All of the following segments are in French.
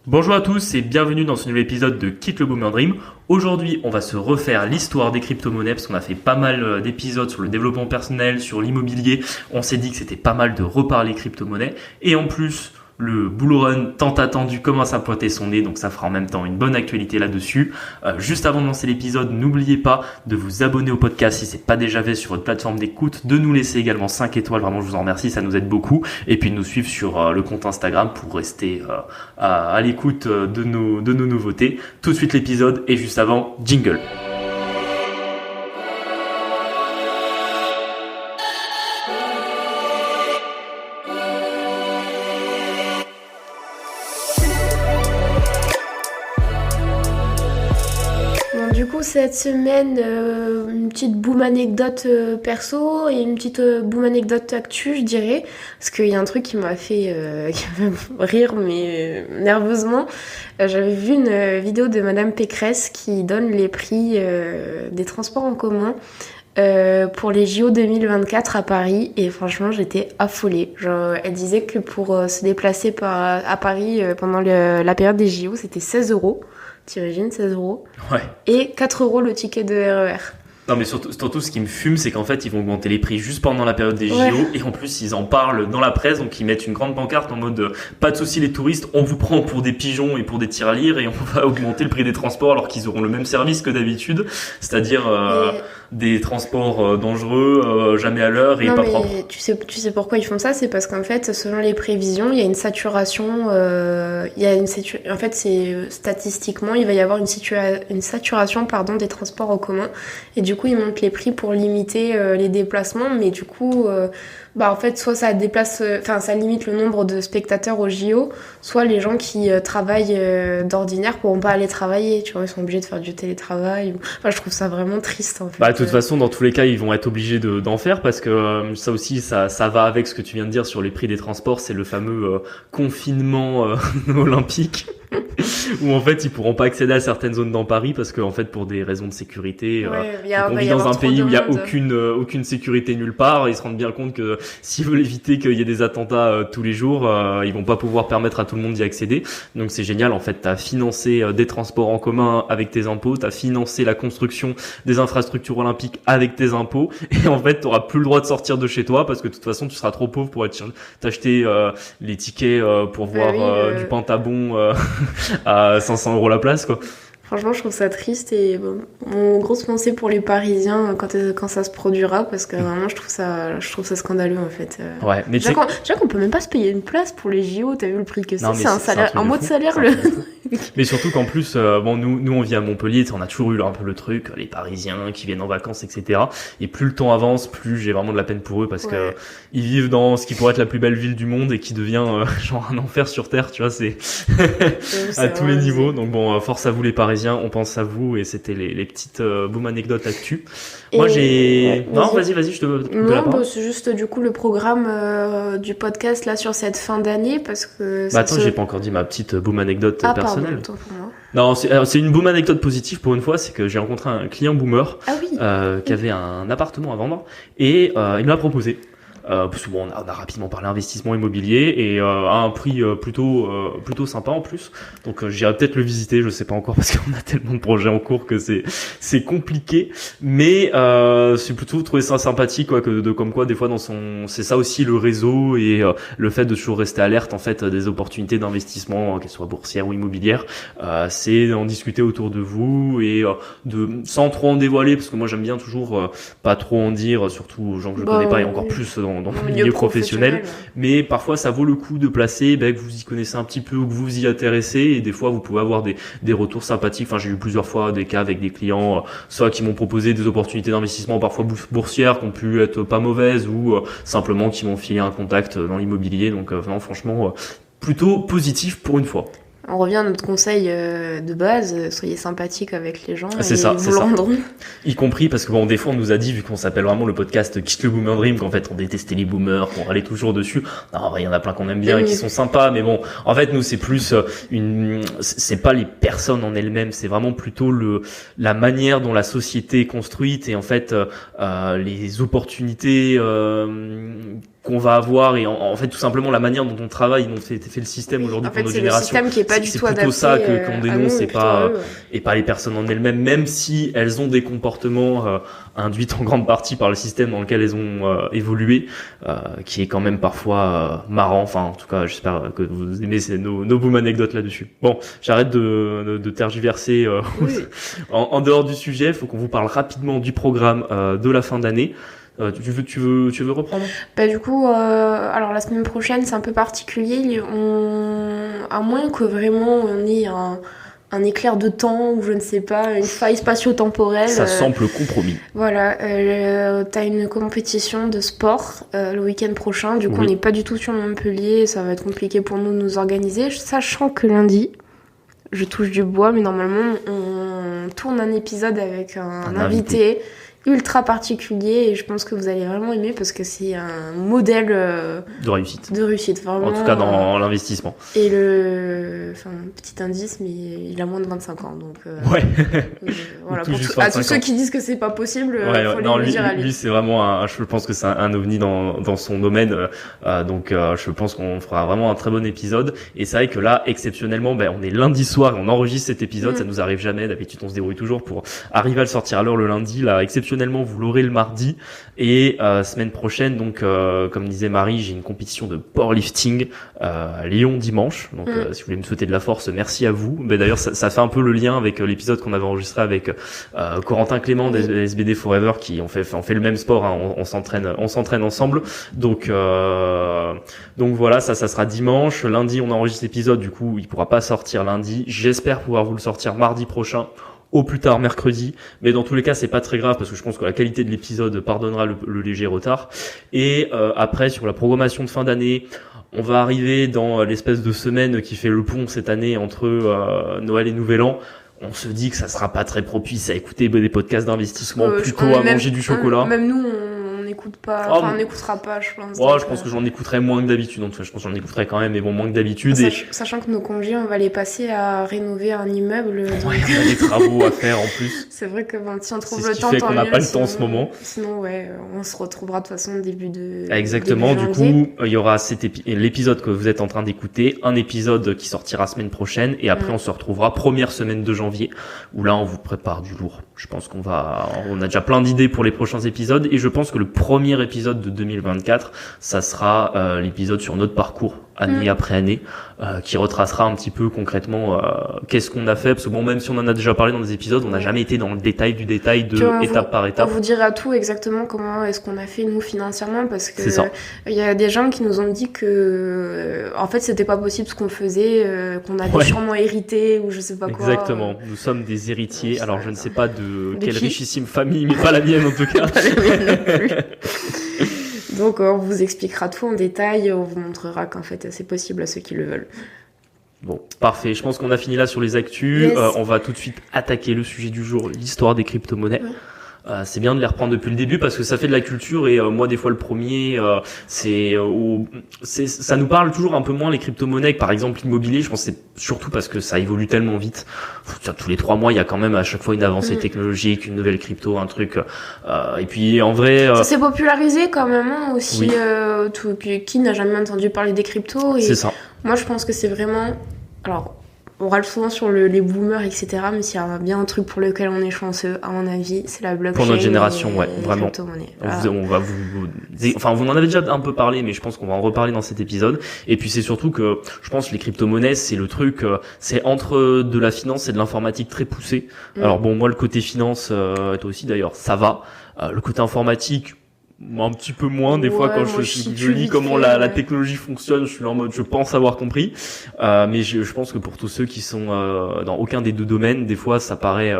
Bonjour à tous et bienvenue dans ce nouvel épisode de Quitte le Boomer Dream. Aujourd'hui, on va se refaire l'histoire des crypto-monnaies parce qu'on a fait pas mal d'épisodes sur le développement personnel, sur l'immobilier. On s'est dit que c'était pas mal de reparler crypto-monnaies. Et en plus, le bull run tant attendu commence à pointer son nez, donc ça fera en même temps une bonne actualité là-dessus. Juste avant de lancer l'épisode, n'oubliez pas de vous abonner au podcast si c'est pas déjà fait sur votre plateforme d'écoute, de nous laisser également 5 étoiles, vraiment je vous en remercie, ça nous aide beaucoup, et puis de nous suivre sur le compte Instagram pour rester à l'écoute de nos nouveautés. Tout de suite l'épisode, et juste avant, jingle. Cette semaine, une petite boom anecdote perso et une petite boom anecdote actu, je dirais. Parce qu'il y a un truc qui m'a fait rire, mais nerveusement. J'avais vu une vidéo de Madame Pécresse qui donne les prix des transports en commun pour les JO 2024 à Paris. Et franchement, j'étais affolée. Genre, elle disait que pour se déplacer à Paris pendant la période des JO, c'était 16 €. T'imagines, 16 €. Ouais. Et 4 € le ticket de RER. Non mais surtout ce qui me fume, c'est qu'en fait ils vont augmenter les prix juste pendant la période des JO, et en plus ils en parlent dans la presse, donc ils mettent une grande pancarte en mode pas de souci les touristes, on vous prend pour des pigeons et pour des tirelires et on va augmenter le prix des transports alors qu'ils auront le même service que d'habitude, c'est-à-dire des transports dangereux, jamais à l'heure et non, pas mais propres. Tu sais pourquoi ils font ça, c'est parce qu'en fait selon les prévisions il y a une saturation, en fait c'est statistiquement il va y avoir une saturation des transports en commun, et du coup ils montent les prix pour limiter les déplacements, mais du coup en fait soit ça limite le nombre de spectateurs au JO, soit les gens qui travaillent d'ordinaire pourront pas aller travailler, tu vois, ils sont obligés de faire du télétravail. Enfin, je trouve ça vraiment triste en fait. De toute façon, dans tous les cas, ils vont être obligés d'en faire parce que ça aussi, ça va avec ce que tu viens de dire sur les prix des transports. C'est le fameux confinement olympique où en fait, ils pourront pas accéder à certaines zones dans Paris parce que en fait, pour des raisons de sécurité, on vit dans un pays où il y a aucune sécurité nulle part. Ils se rendent bien compte que s'ils veulent éviter qu'il y ait des attentats tous les jours, ils vont pas pouvoir permettre à tout le monde d'y accéder. Donc c'est génial. En fait, t'as financé des transports en commun avec tes impôts, t'as financé la construction des infrastructures olympiques avec tes impôts, et en fait t'auras plus le droit de sortir de chez toi parce que de toute façon tu seras trop pauvre pour t'acheter les tickets pour voir du Pentabon à 500 € la place, quoi. Franchement, je trouve ça triste, et mon grosse pensée pour les Parisiens quand ça se produira, parce que vraiment je trouve ça scandaleux en fait. Ouais, mais déjà qu'on peut même pas se payer une place pour les JO, t'as vu le prix que c'est? C'est un salaire, un mois de salaire. Mais surtout qu'en plus, nous on vit à Montpellier, on a toujours eu un peu le truc, les Parisiens qui viennent en vacances, etc. Et plus le temps avance, plus j'ai vraiment de la peine pour eux parce que ils vivent dans ce qui pourrait être la plus belle ville du monde et qui devient genre un enfer sur terre, tu vois, c'est à tous les niveaux. Donc bon, force à vous les Parisiens, on pense à vous, et c'était les petites boom anecdotes actu. Moi j'ai... Non, vas-y, je te coupe la parole. C'est juste du coup le programme du podcast là sur cette fin d'année, parce que... attends, j'ai pas encore dit ma petite boom anecdote personnelle. Pardon, pour moi. Non, c'est une boom anecdote positive pour une fois, c'est que j'ai rencontré un client boomer qui avait un appartement à vendre, et il me l'a proposé. Parce que on a rapidement parlé investissement immobilier, et à un prix plutôt sympa en plus. Donc j'irai peut-être le visiter, je sais pas encore parce qu'on a tellement de projets en cours que c'est compliqué, mais c'est plutôt trouvé ça sympathique, quoi, comme quoi des fois c'est ça aussi le réseau, et le fait de toujours rester alerte en fait des opportunités d'investissement, qu'elles soient boursières ou immobilières, c'est d'en discuter autour de vous, et sans trop en dévoiler, parce que moi j'aime bien toujours pas trop en dire, surtout aux gens que je connais pas, et encore plus dans le milieu professionnel. Mais parfois ça vaut le coup de placer que vous y connaissez un petit peu ou que vous y intéressez, et des fois vous pouvez avoir des retours sympathiques. Enfin, j'ai eu plusieurs fois des cas avec des clients soit qui m'ont proposé des opportunités d'investissement parfois boursières qui ont pu être pas mauvaises, ou simplement qui m'ont filé un contact dans l'immobilier. Donc non, franchement plutôt positif pour une fois. On revient à notre conseil de base, soyez sympathique avec les gens, c'est et ça, vous le rendront. Y compris parce que des fois on nous a dit, vu qu'on s'appelle vraiment le podcast Quitte le Boomer Dream, qu'en fait on détestait les boomers, qu'on râlait toujours dessus. Non, il y en a plein qu'on aime bien et qui sont sympas, mais bon, en fait nous c'est plus c'est pas les personnes en elles-mêmes, c'est vraiment plutôt la manière dont la société est construite, et en fait les opportunités qu'on va avoir et en fait tout simplement la manière dont on travaille, dont c'est fait le système aujourd'hui pour notre génération. C'est le système qui est pas du tout adapté. C'est plutôt ça qu'on dénonce et pas les personnes en elles-mêmes, même si elles ont des comportements induits en grande partie par le système dans lequel elles ont évolué, qui est quand même parfois marrant. Enfin, en tout cas, j'espère que vous aimez nos boom anecdotes là-dessus. Bon, j'arrête de tergiverser oui. en dehors du sujet. Il faut qu'on vous parle rapidement du programme de la fin d'année. Tu veux reprendre? Du coup, alors la semaine prochaine, c'est un peu particulier. À moins que vraiment on ait un éclair de temps ou je ne sais pas, une faille spatio-temporelle. Ça semble compromis. Voilà, t'as une compétition de sport le week-end prochain. Du coup, on n'est pas du tout sur Montpellier. Ça va être compliqué pour nous de nous organiser. Sachant que lundi, je touche du bois, mais normalement, on tourne un épisode avec un invité ultra particulier et je pense que vous allez vraiment aimer parce que c'est un modèle de réussite vraiment, en tout cas dans l'investissement. Et petit indice, mais il a moins de 25 ans, donc voilà, à tous ceux qui disent que c'est pas possible, faut lui dire à lui. Lui c'est vraiment je pense que c'est un ovni dans son domaine, donc je pense qu'on fera vraiment un très bon épisode. Et c'est vrai que là exceptionnellement on est lundi soir et on enregistre cet épisode, ça nous arrive jamais, d'habitude on se débrouille toujours pour arriver à le sortir à l'heure le lundi. Là exceptionnellement vous l'aurez le mardi. Et semaine prochaine, donc comme disait Marie, j'ai une compétition de powerlifting à Lyon dimanche. Donc si vous voulez me souhaiter de la force, merci à vous. Mais d'ailleurs ça fait un peu le lien avec l'épisode qu'on avait enregistré avec Corentin Clément des SBD Forever, qui on fait le même sport, hein, on s'entraîne ensemble. Donc voilà, ça sera dimanche. Lundi on enregistre l'épisode, du coup il pourra pas sortir lundi. J'espère pouvoir vous le sortir mardi prochain, au plus tard mercredi, mais dans tous les cas c'est pas très grave parce que je pense que la qualité de l'épisode pardonnera le léger retard. Et après, sur la programmation de fin d'année, on va arriver dans l'espèce de semaine qui fait le pont cette année entre Noël et Nouvel An. On se dit que ça sera pas très propice à écouter des podcasts d'investissement, plutôt à manger du chocolat. Même nous on n'écoute pas, on n'écoutera pas, je pense. Je pense que j'en écouterai moins que d'habitude. Donc, je pense que j'en écouterai quand même, mais moins que d'habitude. Sachant que nos congés, on va les passer à rénover un immeuble. Donc... Ouais, il y a des travaux à faire en plus. C'est vrai que si on trouve le temps, qu'on n'a pas le temps en ce moment. Sinon, on se retrouvera de toute façon début de. Exactement. Du coup, il y aura l'épisode que vous êtes en train d'écouter, un épisode qui sortira semaine prochaine, et après on se retrouvera première semaine de janvier, où là on vous prépare du lourd. Je pense on a déjà plein d'idées pour les prochains épisodes, et je pense que le premier épisode de 2024, ça sera l'épisode sur notre parcours année après année, qui retracera un petit peu concrètement qu'est-ce qu'on a fait, parce que même si on en a déjà parlé dans des épisodes, on n'a jamais été dans le détail du détail étape par étape. On vous dira tout exactement comment est-ce qu'on a fait nous financièrement, parce que il y a des gens qui nous ont dit que en fait c'était pas possible ce qu'on faisait, qu'on avait sûrement hérité ou je sais pas quoi. Exactement, nous sommes des héritiers. Alors je ne sais pas de quelle richissime famille, mais pas la mienne en tout cas. Pas la mienne non plus. Donc on vous expliquera tout en détail, on vous montrera qu'en fait c'est possible à ceux qui le veulent. Bon, parfait. Je pense qu'on a fini là sur les actus. Yes. On va tout de suite attaquer le sujet du jour, l'histoire des crypto-monnaies. C'est bien de les reprendre depuis le début parce que ça fait de la culture et moi des fois le premier ça nous parle toujours un peu moins les crypto-monnaies que par exemple l'immobilier. Je pense que c'est surtout parce que ça évolue tellement vite. Tous les 3 mois il y a quand même à chaque fois une avancée technologique, une nouvelle crypto, un truc et puis en vrai ça s'est popularisé quand même aussi. Qui n'a jamais entendu parler des cryptos, et c'est ça. Moi je pense que c'est vraiment, alors on râle souvent sur les boomers, etc. Mais s'il y a bien un truc pour lequel on est chanceux, à mon avis, c'est la blockchain. Pour notre génération, vraiment. On va vous en avez déjà un peu parlé, mais je pense qu'on va en reparler dans cet épisode. Et puis c'est surtout que, je pense, les crypto-monnaies, c'est le truc, c'est entre de la finance et de l'informatique très poussé. Alors moi, le côté finance, toi aussi d'ailleurs, ça va. Le côté informatique, un petit peu moins des fois quand je lis comment la technologie fonctionne, je suis en mode je pense avoir compris, mais je pense que pour tous ceux qui sont dans aucun des deux domaines, des fois ça paraît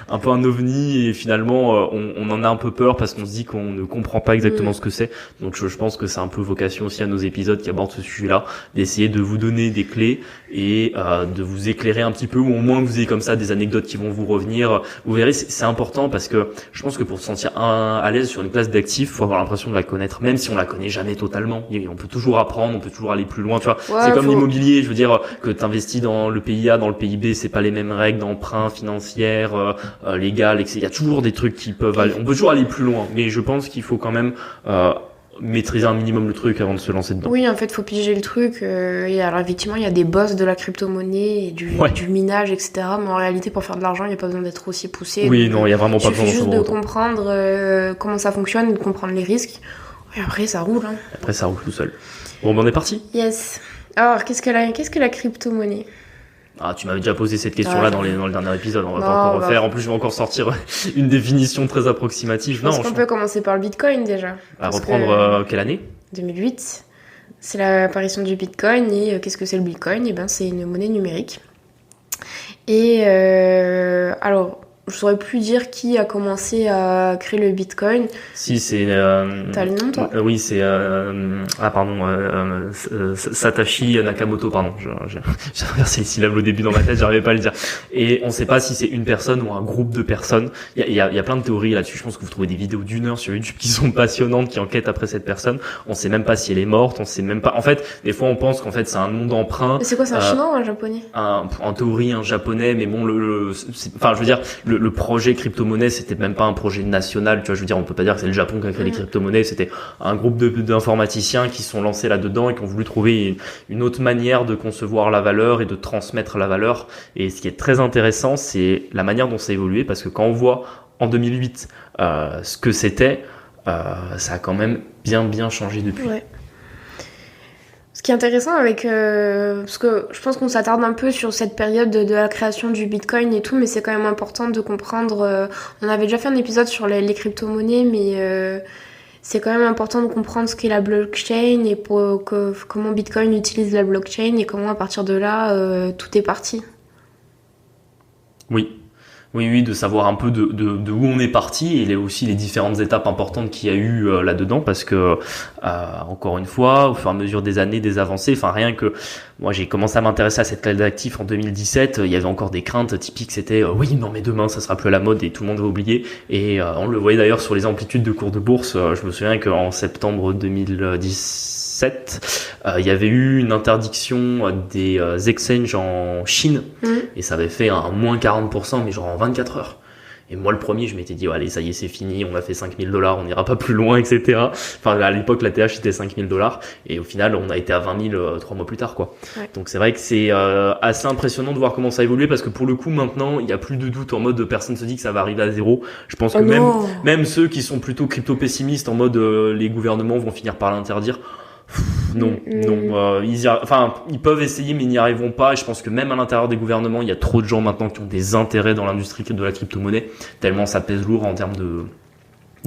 un peu un ovni et finalement on en a un peu peur parce qu'on se dit qu'on ne comprend pas exactement ce que c'est. Donc je pense que c'est un peu vocation aussi à nos épisodes qui abordent ce sujet-là, d'essayer de vous donner des clés et de vous éclairer un petit peu, ou au moins que vous ayez comme ça des anecdotes qui vont vous revenir. Vous verrez, c'est important parce que je pense que pour se sentir à l'aise sur une classe d'actifs, faut avoir l'impression de la connaître, même si on la connaît jamais totalement. On peut toujours apprendre, on peut toujours aller plus loin, tu vois. C'est comme l'immobilier, je veux dire, que t'investis dans le PIA, dans le PIB, c'est pas les mêmes règles d'emprunt financière, légales, etc. Il y a toujours des trucs qui peuvent aller, on peut toujours aller plus loin, mais je pense qu'il faut quand même maîtriser un minimum le truc avant de se lancer dedans. Oui, en fait, faut piger le truc. Et alors, effectivement, il y a des boss de la crypto-monnaie et du minage, etc. Mais en réalité, pour faire de l'argent, il n'y a pas besoin d'être aussi poussé. Oui, non, il n'y a vraiment pas besoin d'en savoir. Il suffit juste de comprendre comment ça fonctionne, de comprendre les risques. Et après, ça roule. Hein. Après, ça roule tout seul. Bon, ben on est parti. Yes. Alors, qu'est-ce que la crypto-monnaie? Ah, tu m'avais déjà posé cette question-là dans le dernier épisode. On va pas encore refaire. En plus, je vais encore sortir une définition très approximative. Je pense qu'on peut commencer par le Bitcoin déjà. À reprendre quelle année? 2008. C'est l'apparition du Bitcoin. Et qu'est-ce que c'est le Bitcoin? Eh ben, c'est une monnaie numérique. Et alors, je saurais plus dire qui a commencé à créer le Bitcoin. Si, c'est... T'as le nom, toi? Oui, c'est... Satoshi Nakamoto, pardon. J'ai inversé les syllabes au début dans ma tête, j'arrivais pas à le dire. Et on sait pas si c'est une personne ou un groupe de personnes. Il y a plein de théories là-dessus. Je pense que vous trouvez des vidéos d'1 heure sur YouTube qui sont passionnantes, qui enquêtent après cette personne. On sait même pas si elle est morte, on sait même pas... En fait, des fois, on pense qu'en fait, c'est un nom d'emprunt. Mais c'est quoi, c'est un chinois ou un japonais? En théorie, un japonais, mais bon, enfin, je veux dire, le projet crypto-monnaie, c'était même pas un projet national, tu vois, je veux dire, on peut pas dire que c'est le Japon qui a créé les crypto-monnaies, c'était un groupe d'informaticiens qui sont lancés là-dedans et qui ont voulu trouver une autre manière de concevoir la valeur et de transmettre la valeur. Et ce qui est très intéressant, c'est la manière dont ça a évolué, parce que quand on voit en 2008 ce que c'était, ça a quand même bien changé depuis. Ouais. Ce qui est intéressant avec... parce que je pense qu'on s'attarde un peu sur cette période de la création du Bitcoin et tout, mais c'est quand même important de comprendre... on avait déjà fait un épisode sur les crypto-monnaies, mais c'est quand même important de comprendre ce qu'est la blockchain et comment Bitcoin utilise la blockchain et comment à partir de là, tout est parti. Oui, de savoir un peu de où on est parti et aussi les différentes étapes importantes qu'il y a eu là-dedans, parce que encore une fois, au fur et à mesure des années, des avancées, enfin rien que moi j'ai commencé à m'intéresser à cette classe d'actifs en 2017, il y avait encore des craintes typiques, c'était oui non mais demain ça sera plus à la mode et tout le monde va oublier, et on le voyait d'ailleurs sur les amplitudes de cours de bourse. Je me souviens qu'en septembre 2017 il y avait eu une interdiction des exchanges en Chine et ça avait fait un moins 40%, mais genre en 24 heures. Et moi, le premier, je m'étais dit, allez, ça y est, c'est fini, on a fait $5,000, on n'ira pas plus loin, etc. Enfin, à l'époque, la TH était $5,000. Et au final, on a été à 20 000 3 mois plus tard, quoi. Ouais. Donc, c'est vrai que c'est assez même de voir comment ça a évolué, parce que pour le coup, maintenant, il n'y a plus de doute en mode personne se dit que ça va arriver à zéro. Je pense que même ceux qui sont plutôt crypto-pessimistes en mode les gouvernements vont finir par l'interdire. Non. Ils peuvent essayer, mais ils n'y arriveront pas. Et je pense que même à l'intérieur des gouvernements, il y a trop de gens maintenant qui ont des intérêts dans l'industrie de la crypto-monnaie, tellement ça pèse lourd en termes de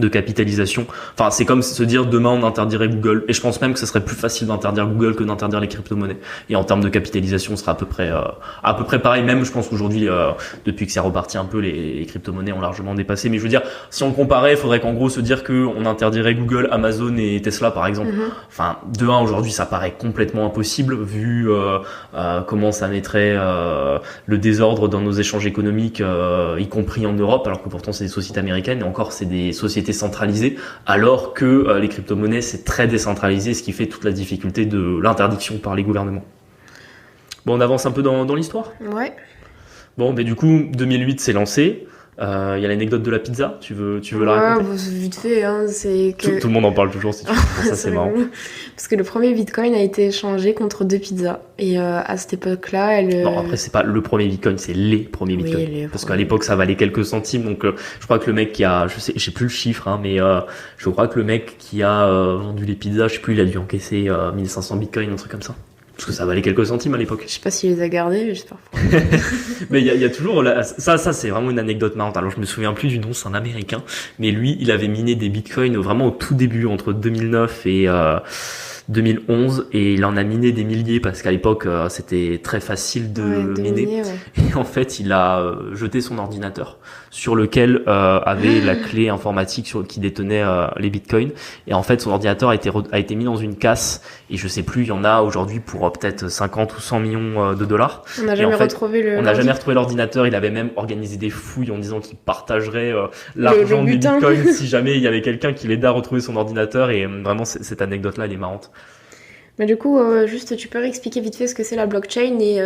capitalisation. Enfin, c'est comme se dire demain on interdirait Google. Et je pense même que ce serait plus facile d'interdire Google que d'interdire les crypto-monnaies. Et en termes de capitalisation, ce sera à peu près pareil. Même, je pense qu'aujourd'hui, depuis que c'est reparti un peu, les crypto-monnaies ont largement dépassé. Mais je veux dire, si on le comparait, il faudrait qu'en gros se dire que on interdirait Google, Amazon et Tesla, par exemple. Enfin, de un, aujourd'hui, ça paraît complètement impossible vu comment ça mettrait le désordre dans nos échanges économiques, y compris en Europe, alors que pourtant c'est des sociétés américaines et encore c'est des sociétés centralisées, alors que les crypto-monnaies c'est très décentralisé, ce qui fait toute la difficulté de l'interdiction par les gouvernements. Bon, on avance un peu dans l'histoire. Ouais. Bon, mais du coup 2008 c'est lancé. Il y a l'anecdote de la pizza, tu veux la raconter? Vite fait, hein, c'est que... Tout le monde en parle toujours, si tu veux. Ça c'est marrant. Parce que le premier Bitcoin a été échangé contre 2 pizzas. Et à cette époque-là, Non, après c'est pas le premier Bitcoin, c'est les premiers Bitcoins. Parce qu'à l'époque ça valait quelques centimes, donc je crois que le mec qui a... j'ai plus le chiffre, hein, mais je crois que le mec qui a vendu les pizzas, je sais plus, il a dû encaisser 1500 Bitcoins, un truc comme ça. Parce que ça valait quelques centimes à l'époque. Je sais pas s'il les a gardés, mais j'espère pas. Mais il y a toujours ça c'est vraiment une anecdote marrante. Alors je me souviens plus du nom, c'est un Américain, mais lui il avait miné des bitcoins vraiment au tout début, entre 2009 et 2011, et il en a miné des milliers parce qu'à l'époque c'était très facile de miner. Et en fait il a jeté son ordinateur sur lequel avait la clé informatique qui détenait les bitcoins, et en fait son ordinateur a été mis dans une casse, et je sais plus, il y en a aujourd'hui pour peut-être 50 ou 100 millions de dollars. On n'a jamais retrouvé l'ordinateur. Il avait même organisé des fouilles en disant qu'il partagerait l'argent des bitcoins si jamais il y avait quelqu'un qui l'aidait à retrouver son ordinateur, et vraiment cette anecdote là elle est marrante. Mais du coup, juste, tu peux réexpliquer vite fait ce que c'est la blockchain et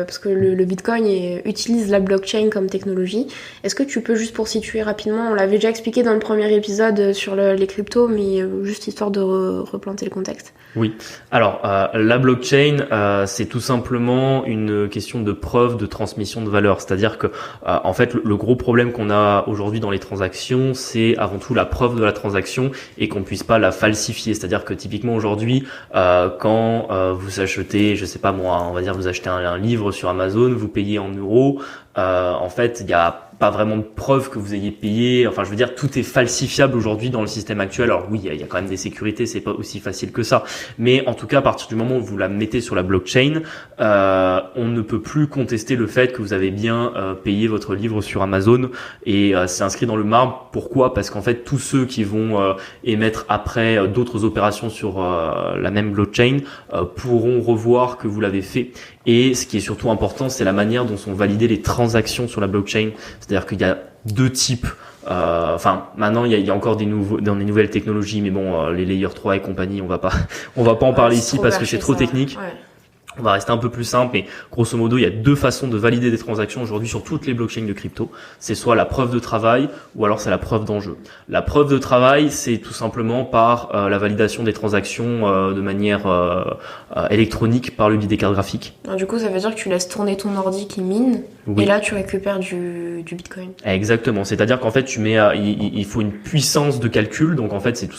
parce que le Bitcoin utilise la blockchain comme technologie. Est-ce que tu peux juste pour situer rapidement, on l'avait déjà expliqué dans le premier épisode sur les cryptos, mais juste histoire de replanter le contexte. Oui. Alors, la blockchain, c'est tout simplement une question de preuve de transmission de valeur. C'est-à-dire que, en fait, le gros problème qu'on a aujourd'hui dans les transactions, c'est avant tout la preuve de la transaction et qu'on puisse pas la falsifier. C'est-à-dire que typiquement aujourd'hui, quand vous achetez, je sais pas moi, on va dire vous achetez un livre sur Amazon, vous payez en euros. En fait, il y a pas vraiment de preuve que vous ayez payé. Enfin, je veux dire, tout est falsifiable aujourd'hui dans le système actuel. Alors oui, il y a quand même des sécurités, c'est pas aussi facile que ça. Mais en tout cas, à partir du moment où vous la mettez sur la blockchain, on ne peut plus contester le fait que vous avez bien payé votre livre sur Amazon. Et c'est inscrit dans le marbre. Pourquoi ? Parce qu'en fait, tous ceux qui vont émettre après d'autres opérations sur la même blockchain pourront revoir que vous l'avez fait. Et ce qui est surtout important, c'est la manière dont sont validées les transactions sur la blockchain. C'est-à-dire qu'il y a deux types. Maintenant, il y a encore dans des nouvelles technologies, mais bon, les Layer 3 et compagnie, on va pas en parler ici parce que c'est trop technique. Ouais. On va rester un peu plus simple, mais grosso modo, il y a deux façons de valider des transactions aujourd'hui sur toutes les blockchains de crypto. C'est soit la preuve de travail, ou alors c'est la preuve d'enjeu. La preuve de travail, c'est tout simplement par la validation des transactions de manière électronique par le biais des cartes graphiques. Alors, du coup, ça veut dire que tu laisses tourner ton ordi qui mine, oui. Et là, tu récupères du Bitcoin. Exactement. C'est-à-dire qu'en fait, il faut une puissance de calcul. Donc en fait, c'est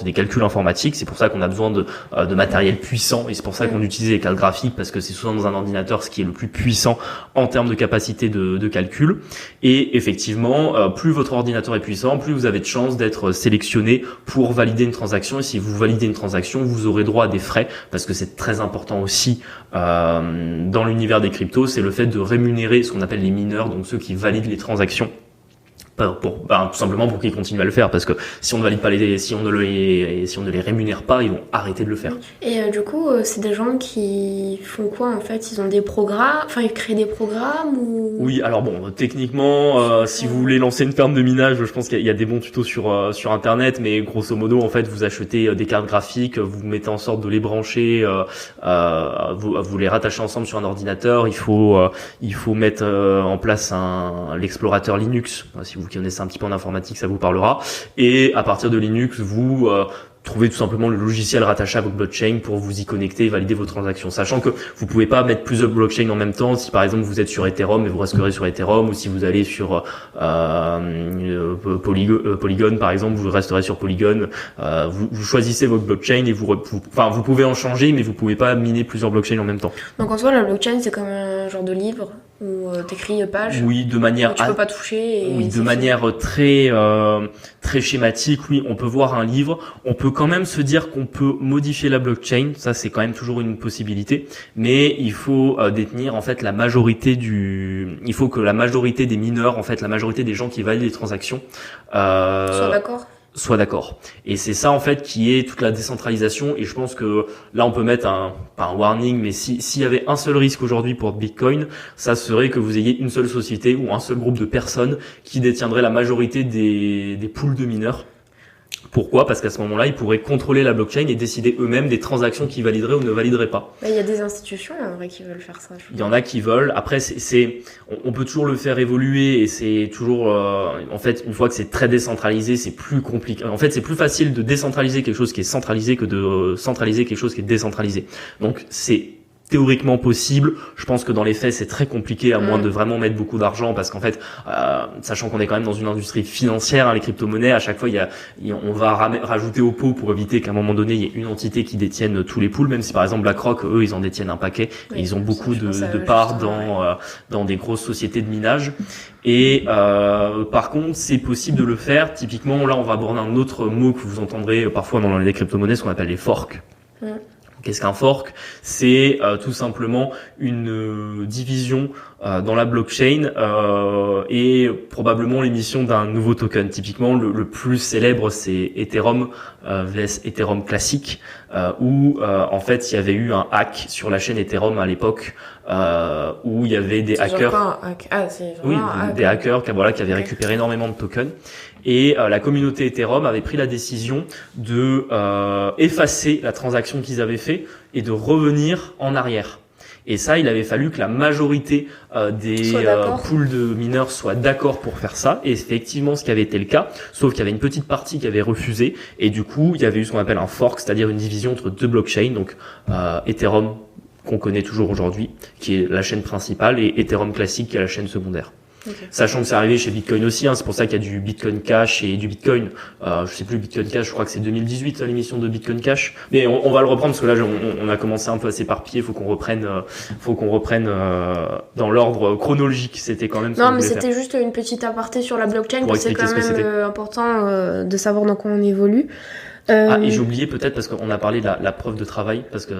des calculs informatiques. C'est pour ça qu'on a besoin de matériel puissant, et c'est pour ça qu'on utilise les cartes graphiques, parce que c'est souvent dans un ordinateur ce qui est le plus puissant en termes de capacité de calcul. Et effectivement, plus votre ordinateur est puissant, plus vous avez de chances d'être sélectionné pour valider une transaction. Et si vous validez une transaction, vous aurez droit à des frais, parce que c'est très important aussi dans l'univers des cryptos, c'est le fait de rémunérer ce qu'on appelle les mineurs, donc ceux qui valident les transactions. Tout simplement pour qu'ils continuent à le faire, parce que si on ne valide pas si on ne les rémunère pas, ils vont arrêter de le faire. Et du coup, c'est des gens qui font quoi en fait ? Ils ont des programmes, enfin ils créent des programmes ou... Oui, alors bon, techniquement, si vous voulez lancer une ferme de minage, je pense qu'il y a des bons tutos sur internet, mais grosso modo, en fait, vous achetez des cartes graphiques, vous mettez en sorte de les brancher, vous les rattachez ensemble sur un ordinateur. Il faut mettre en place l'explorateur Linux, si vous connaissez un petit peu en informatique, ça vous parlera. Et à partir de Linux, vous trouvez tout simplement le logiciel rattaché à votre blockchain pour vous y connecter et valider vos transactions. Sachant que vous pouvez pas mettre plusieurs blockchains en même temps. Si par exemple vous êtes sur Ethereum et vous resterez sur Ethereum, ou si vous allez sur Polygon par exemple, vous resterez sur Polygon. Vous choisissez votre blockchain et vous pouvez en changer, mais vous pouvez pas miner plusieurs blockchains en même temps. Donc en soi, la blockchain c'est comme un genre de livre où t'écris une page. Oui, de manière. Tu peux pas toucher. Oui, de manière très schématique. Oui, on peut voir un livre. On peut quand même se dire qu'on peut modifier la blockchain. Ça, c'est quand même toujours une possibilité. Mais il faut détenir en fait il faut que la majorité des mineurs, en fait, la majorité des gens qui valident les transactions, soit d'accord. Et c'est ça en fait qui est toute la décentralisation. Et je pense que là on peut mettre pas un warning, mais s'il y avait un seul risque aujourd'hui pour Bitcoin, ça serait que vous ayez une seule société ou un seul groupe de personnes qui détiendrait la majorité des pools de mineurs. Pourquoi ? Parce qu'à ce moment-là, ils pourraient contrôler la blockchain et décider eux-mêmes des transactions qu'ils valideraient ou ne valideraient pas. Il y a des institutions en vrai qui veulent faire ça. Il y en a qui veulent. Après, on peut toujours le faire évoluer, et c'est toujours, en fait, une fois que c'est très décentralisé, c'est plus compliqué. En fait, c'est plus facile de décentraliser quelque chose qui est centralisé que de centraliser quelque chose qui est décentralisé. Donc, c'est théoriquement possible. Je pense que dans les faits, c'est très compliqué, à moins de vraiment mettre beaucoup d'argent, parce qu'en fait, sachant qu'on est quand même dans une industrie financière, les crypto-monnaies, à chaque fois, on va rajouter au pot pour éviter qu'à un moment donné, il y ait une entité qui détienne tous les pools, même si par exemple BlackRock, eux, ils en détiennent un paquet, et ils ont beaucoup de parts dans des grosses sociétés de minage. Et par contre, c'est possible de le faire. Typiquement, là, on va aborder un autre mot que vous entendrez parfois dans les crypto-monnaies, ce qu'on appelle les forks. Qu'est-ce qu'un fork ? C'est tout simplement une division dans la blockchain et probablement l'émission d'un nouveau token. Typiquement, le plus célèbre, c'est Ethereum vs Ethereum classique, où en fait, il y avait eu un hack sur la chaîne Ethereum à l'époque où il y avait des hackers. Oui, des hackers qui avaient récupéré énormément de tokens. Et la communauté Ethereum avait pris la décision de effacer la transaction qu'ils avaient fait et de revenir en arrière. Et ça, il avait fallu que la majorité des pools de mineurs soient d'accord pour faire ça. Et effectivement, ce qui avait été le cas, sauf qu'il y avait une petite partie qui avait refusé. Et du coup, il y avait eu ce qu'on appelle un fork, c'est-à-dire une division entre deux blockchains, donc Ethereum qu'on connaît toujours aujourd'hui, qui est la chaîne principale, et Ethereum classique, qui est la chaîne secondaire. Okay. Sachant que c'est arrivé chez Bitcoin aussi, c'est pour ça qu'il y a du Bitcoin Cash et du Bitcoin. Je sais plus Bitcoin Cash, je crois que c'est 2018 l'émission de Bitcoin Cash. Mais on va le reprendre parce que là on a commencé un peu à s'éparpiller. Faut qu'on reprenne dans l'ordre chronologique. C'était quand même. Non, mais c'était juste une petite aparté sur la blockchain parce que c'est quand même important de savoir dans quoi on évolue. Et j'ai oublié peut-être parce qu'on a parlé de la preuve de travail, parce que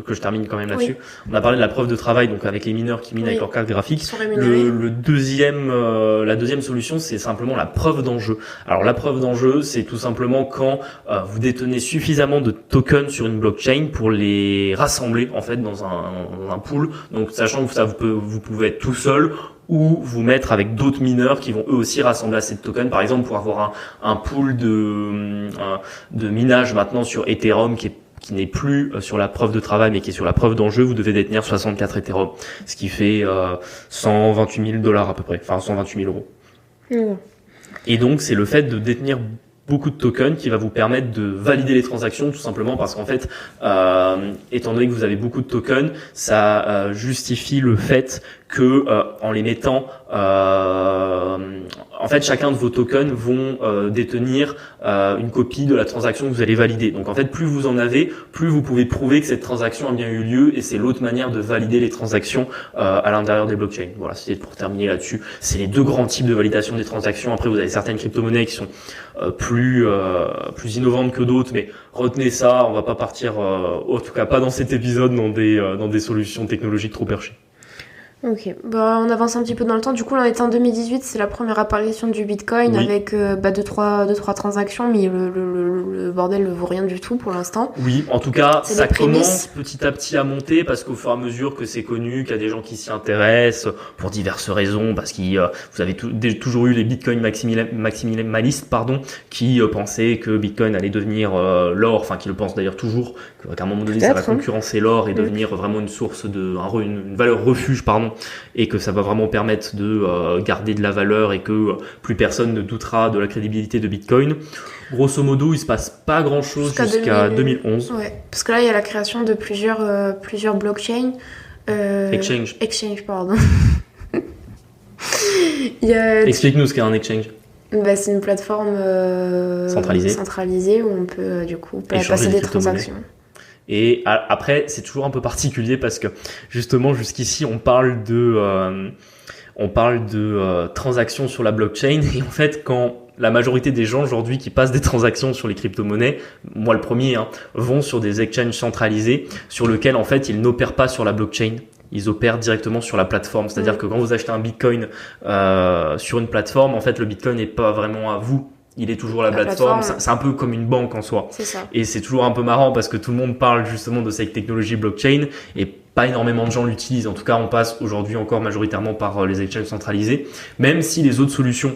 je termine quand même là-dessus. Oui. On a parlé de la preuve de travail, donc avec les mineurs qui minent avec leur carte graphique. La deuxième solution, c'est simplement la preuve d'enjeu. Alors la preuve d'enjeu, c'est tout simplement quand vous détenez suffisamment de tokens sur une blockchain pour les rassembler en fait dans un pool. Donc sachant que ça vous pouvez être tout seul, ou vous mettre avec d'autres mineurs qui vont eux aussi rassembler assez de tokens. Par exemple, pour avoir un pool de minage maintenant sur Ethereum qui n'est plus sur la preuve de travail mais qui est sur la preuve d'enjeu, vous devez détenir 64 Ethereum, ce qui fait $128 000 à peu près, enfin 128 000 euros. Mmh. Et donc c'est le fait de détenir beaucoup de tokens qui va vous permettre de valider les transactions, tout simplement parce qu'en fait, étant donné que vous avez beaucoup de tokens, ça justifie le fait que en les mettant, en fait, chacun de vos tokens vont détenir une copie de la transaction que vous allez valider. Donc en fait, plus vous en avez, plus vous pouvez prouver que cette transaction a bien eu lieu, et c'est l'autre manière de valider les transactions à l'intérieur des blockchains. Voilà, c'était pour terminer là-dessus. C'est les deux grands types de validation des transactions. Après, vous avez certaines crypto-monnaies qui sont plus innovantes que d'autres, mais retenez ça, on va pas partir, en tout cas pas dans cet épisode, dans des solutions technologiques trop perchées. Ok, on avance un petit peu dans le temps. Du coup, là, on est en 2018, c'est la première apparition du Bitcoin, oui. Avec deux, trois transactions, mais le bordel ne vaut rien du tout pour l'instant. Oui, en tout cas, ça commence petit à petit à monter parce qu'au fur et à mesure que c'est connu, qu'il y a des gens qui s'y intéressent pour diverses raisons, parce que vous avez toujours eu les Bitcoin maximalistes, qui pensaient que Bitcoin allait devenir l'or, enfin qui le pensent d'ailleurs toujours, qu'à un moment donné ça va concurrencer l'or et devenir vraiment une source une valeur refuge, et que ça va vraiment permettre de garder de la valeur et que plus personne ne doutera de la crédibilité de Bitcoin. Grosso modo, il se passe pas grand-chose jusqu'à 2011. Ouais, parce que là, il y a la création de plusieurs blockchains. Exchange, pardon. Explique-nous ce qu'est un exchange. C'est une plateforme centralisée où on peut du coup passer des transactions. Et après, c'est toujours un peu particulier parce que justement, jusqu'ici, on parle de transactions sur la blockchain. Et en fait, quand la majorité des gens aujourd'hui qui passent des transactions sur les crypto-monnaies, moi le premier, vont sur des exchanges centralisés sur lesquels en fait ils n'opèrent pas sur la blockchain. Ils opèrent directement sur la plateforme. C'est-à-dire que quand vous achetez un Bitcoin sur une plateforme, en fait, le Bitcoin n'est pas vraiment à vous. Il est toujours la plateforme. C'est un peu comme une banque en soi. C'est ça. Et c'est toujours un peu marrant parce que tout le monde parle justement de cette technologie blockchain et pas énormément de gens l'utilisent. En tout cas, on passe aujourd'hui encore majoritairement par les exchanges centralisés, même si les autres solutions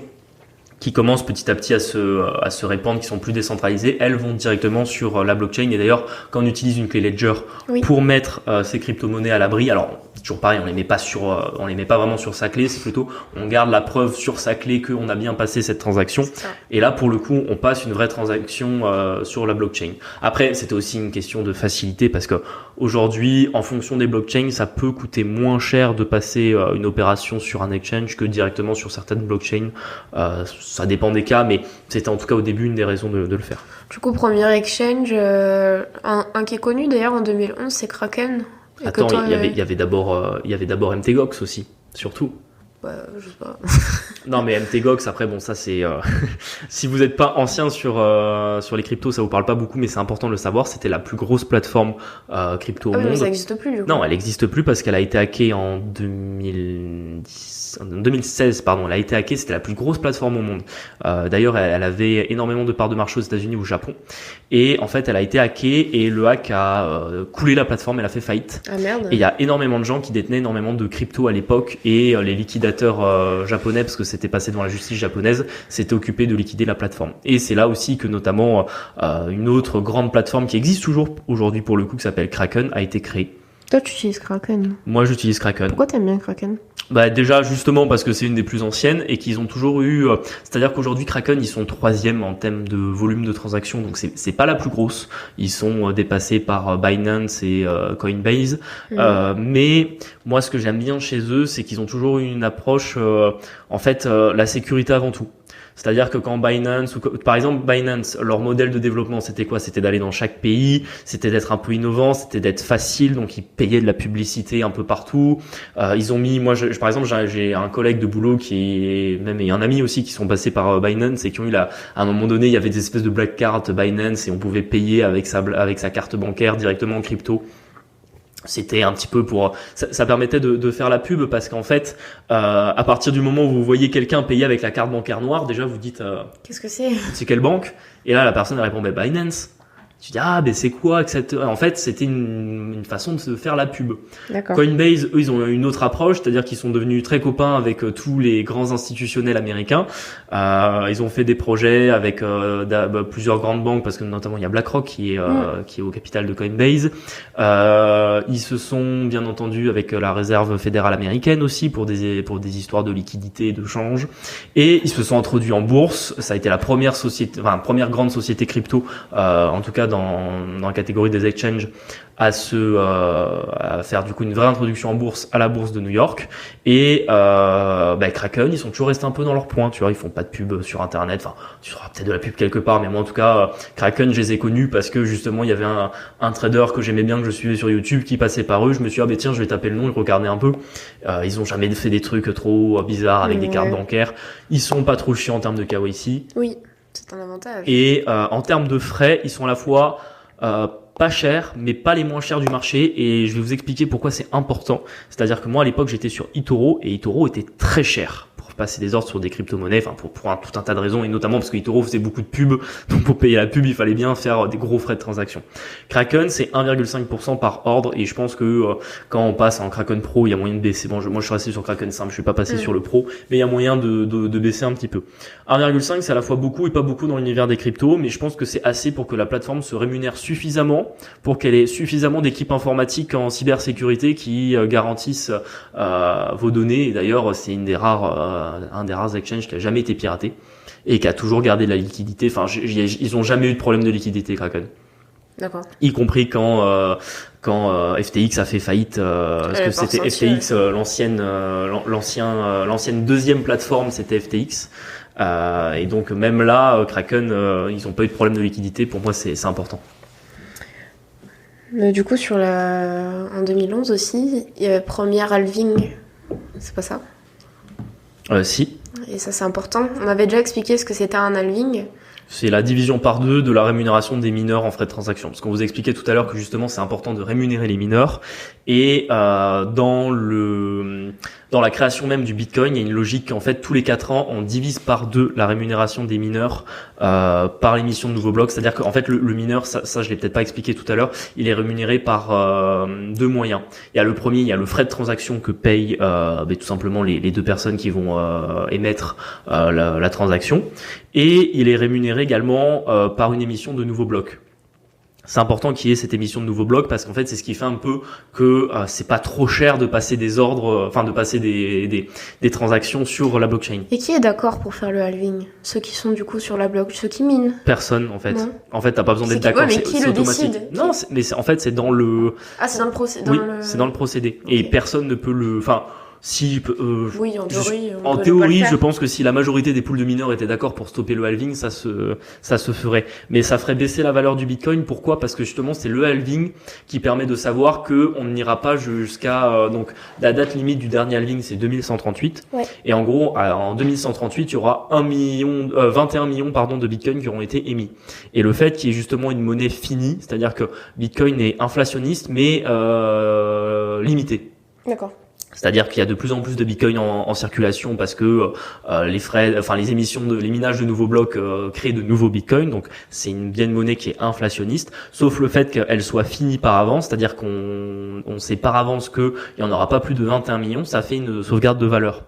qui commencent petit à petit à se répandre, qui sont plus décentralisées, elles vont directement sur la blockchain. Et d'ailleurs, quand on utilise une clé Ledger pour mettre ces crypto-monnaies à l'abri, alors toujours pareil, on les met pas vraiment sur sa clé, c'est plutôt on garde la preuve sur sa clé qu'on a bien passé cette transaction. Et là, pour le coup, on passe une vraie transaction sur la blockchain. Après, c'était aussi une question de facilité parce que aujourd'hui, en fonction des blockchains, ça peut coûter moins cher de passer une opération sur un exchange que directement sur certaines blockchains. Ça dépend des cas, mais c'était en tout cas au début une des raisons de le faire. Du coup, premier exchange, un qui est connu d'ailleurs en 2011, c'est Kraken. Attends, il y avait d'abord MTGOX aussi, surtout. Je sais pas. Non, mais MTGOX, après, bon, ça c'est... si vous n'êtes pas ancien sur les cryptos, ça vous parle pas beaucoup, mais c'est important de le savoir, c'était la plus grosse plateforme crypto au monde. Mais ça n'existe plus, du coup. Non, elle n'existe plus parce qu'elle a été hackée en 2016, pardon. Elle a été hackée, c'était la plus grosse plateforme au monde. D'ailleurs, elle avait énormément de parts de marché aux États-Unis ou au Japon. Et en fait, elle a été hackée et le hack a coulé la plateforme, elle a fait faillite. Ah merde. Et il y a énormément de gens qui détenaient énormément de crypto à l'époque et les liquidateurs japonais, parce que c'était passé devant la justice japonaise, s'étaient occupés de liquider la plateforme. Et c'est là aussi que notamment une autre grande plateforme qui existe toujours aujourd'hui pour le coup, qui s'appelle Kraken, a été créée. Toi, tu utilises Kraken? Moi, j'utilise Kraken. Pourquoi t'aimes bien Kraken? Déjà justement parce que c'est une des plus anciennes et qu'ils ont toujours eu, c'est-à-dire qu'aujourd'hui Kraken ils sont 3e en termes de volume de transactions, donc c'est pas la plus grosse. Ils sont dépassés par Binance et Coinbase, mais moi ce que j'aime bien chez eux, c'est qu'ils ont toujours eu une approche, en fait, la sécurité avant tout. C'est-à-dire que quand Binance, par exemple Binance, leur modèle de développement c'était quoi? C'était d'aller dans chaque pays, c'était d'être un peu innovant, c'était d'être facile, donc ils payaient de la publicité un peu partout. Ils ont mis, moi par exemple j'ai un collègue de boulot qui est même et un ami aussi qui sont passés par Binance et qui ont eu à un moment donné il y avait des espèces de black cards Binance et on pouvait payer avec sa carte bancaire directement en crypto. C'était un petit peu pour ça permettait de faire la pub parce qu'en fait à partir du moment où vous voyez quelqu'un payer avec la carte bancaire noire, déjà vous dites qu'est-ce que c'est quelle banque? Et là la personne elle répond Binance. Tu dis c'est quoi que cette... En fait c'était une façon de se faire la pub. D'accord. Coinbase eux ils ont une autre approche, c'est-à-dire qu'ils sont devenus très copains avec tous les grands institutionnels américains. Ils ont fait des projets avec plusieurs grandes banques parce que notamment il y a BlackRock qui est au capital de Coinbase. Ils se sont bien entendu avec la réserve fédérale américaine aussi pour des histoires de liquidité et de change. Et ils se sont introduits en bourse. Ça a été la première grande société crypto, en tout cas dans la catégorie des exchanges, à faire du coup une vraie introduction en bourse à la bourse de New York. Et Kraken, ils sont toujours restés un peu dans leur point, tu vois, ils font pas de pub sur internet, enfin tu auras peut-être de la pub quelque part, mais moi en tout cas Kraken je les ai connus parce que justement il y avait un trader que j'aimais bien, que je suivais sur YouTube, qui passait par eux. Je me suis dit tiens je vais taper le nom et regarder un peu. Ils ont jamais fait des trucs trop bizarres avec des cartes bancaires, ils sont pas trop chiants en termes de KYC. Oui, c'est un avantage. Et en termes de frais, ils sont à la fois pas chers, mais pas les moins chers du marché. Et je vais vous expliquer pourquoi c'est important. C'est-à-dire que moi, à l'époque, j'étais sur eToro et eToro était très cher pour passer des ordres sur des crypto-monnaies, enfin pour tout un tas de raisons, et notamment parce que eToro faisait beaucoup de pubs. Donc pour payer la pub, il fallait bien faire des gros frais de transaction. Kraken, c'est 1,5% par ordre, et je pense que quand on passe en Kraken Pro, il y a moyen de baisser. Bon, moi je suis resté sur Kraken simple, je suis pas passé sur le Pro, mais il y a moyen de baisser un petit peu. 1,5 c'est à la fois beaucoup et pas beaucoup dans l'univers des cryptos, mais je pense que c'est assez pour que la plateforme se rémunère suffisamment, pour qu'elle ait suffisamment d'équipes informatiques en cybersécurité qui garantissent vos données. Et d'ailleurs, c'est un des rares exchanges qui a jamais été piraté et qui a toujours gardé de la liquidité. Enfin, ils ont jamais eu de problème de liquidité, Kraken. D'accord. Y compris quand FTX a fait faillite, parce que c'était FTX, l'ancienne deuxième plateforme, c'était FTX. Et donc même là, Kraken, ils ont pas eu de problème de liquidité. Pour moi, c'est important. Du coup, en 2011 aussi, il y avait première halving. C'est pas ça? Si. Et ça, c'est important. On avait déjà expliqué ce que c'était un halving. C'est la division par deux de la rémunération des mineurs en frais de transaction. Parce qu'on vous expliquait tout à l'heure que justement c'est important de rémunérer les mineurs. Et dans la création même du Bitcoin, il y a une logique qu'en fait tous les 4 ans on divise par 2 la rémunération des mineurs par l'émission de nouveaux blocs. C'est-à-dire qu'en fait le mineur, ça je l'ai peut-être pas expliqué tout à l'heure, il est rémunéré par 2 moyens. Il y a le premier, il y a le frais de transaction que payent tout simplement les 2 personnes qui vont émettre la transaction. Et il est rémunéré également par une émission de nouveaux blocs. C'est important qu'il y ait cette émission de nouveaux blocs parce qu'en fait c'est ce qui fait un peu que c'est pas trop cher de passer des ordres, de passer des transactions sur la blockchain. Et qui est d'accord pour faire le halving? Ceux qui sont du coup sur la blockchain, ceux qui minent? Personne en fait. Non. En fait t'as pas besoin d'être d'accord, mais qui le automatique. décide? Non, en fait c'est dans le. Ah, c'est dans le procédé. Oui, c'est dans le procédé. Okay. Et personne ne peut le. Enfin, Oui, en théorie. En théorie, je pense que si la majorité des pools de mineurs étaient d'accord pour stopper le halving, ça se ferait. Mais ça ferait baisser la valeur du Bitcoin. Pourquoi ? Parce que justement, c'est le halving qui permet de savoir que on n'ira pas jusqu'à donc la date limite du dernier halving, c'est 2138. Ouais. Et en gros, en 2138, il y aura 21 millions de Bitcoin qui auront été émis. Et le fait qu'il y ait justement une monnaie finie, c'est-à-dire que Bitcoin est inflationniste mais limité. D'accord. C'est-à-dire qu'il y a de plus en plus de Bitcoin en circulation parce que les minages de nouveaux blocs créent de nouveaux Bitcoins. Donc c'est bien une monnaie qui est inflationniste, sauf le fait qu'elle soit finie par avance, c'est-à-dire qu'on sait par avance que il y en aura pas plus de 21 millions, ça fait une sauvegarde de valeur.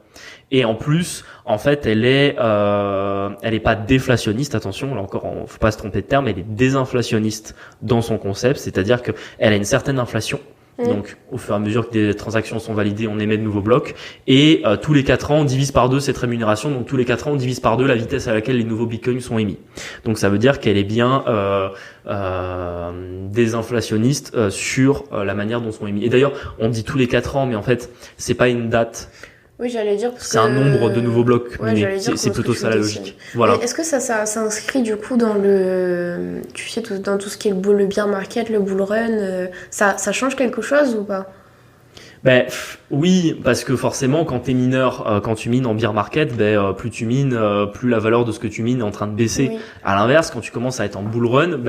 Et en plus, en fait, elle est pas déflationniste, attention, là encore, faut pas se tromper de terme, elle est désinflationniste dans son concept, c'est-à-dire que elle a une certaine inflation. Donc, au fur et à mesure que des transactions sont validées, on émet de nouveaux blocs. Et tous les 4 ans, on divise par 2 cette rémunération. Donc, tous les 4 ans, on divise par 2 la vitesse à laquelle les nouveaux bitcoins sont émis. Donc, ça veut dire qu'elle est bien désinflationniste sur la manière dont sont émis. Et d'ailleurs, on dit tous les 4 ans, mais en fait, c'est pas une date. Oui, j'allais dire parce c'est un nombre de nouveaux blocs, ouais, mais c'est plutôt ça la logique. Voilà. Est-ce que ça s'inscrit du coup dans dans tout ce qui est le bear market, le bull run, ça change quelque chose ou pas? Oui, parce que forcément, quand t'es mineur, quand tu mines en bear market, plus tu mines, plus la valeur de ce que tu mines est en train de baisser. Oui. À l'inverse, quand tu commences à être en bull run,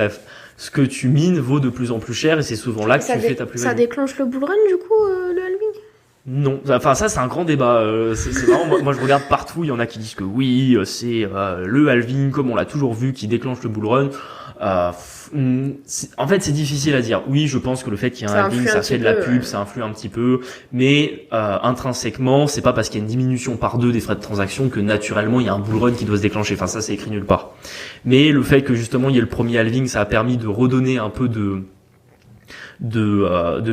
ce que tu mines vaut de plus en plus cher et c'est souvent là que tu fais ta plus-value. Ça déclenche le bull run du coup, le halving? Non, enfin ça c'est un grand débat. C'est vraiment moi je regarde partout, il y en a qui disent que oui, c'est le halving comme on l'a toujours vu qui déclenche le bull run. En fait c'est difficile à dire. Oui, je pense que le fait qu'il y ait un halving, ça fait de la pub, ça influe un petit peu, mais intrinsèquement, c'est pas parce qu'il y a une diminution par 2 des frais de transaction que naturellement il y a un bull run qui doit se déclencher. Enfin ça c'est écrit nulle part. Mais le fait que justement il y ait le premier halving, ça a permis de redonner un peu de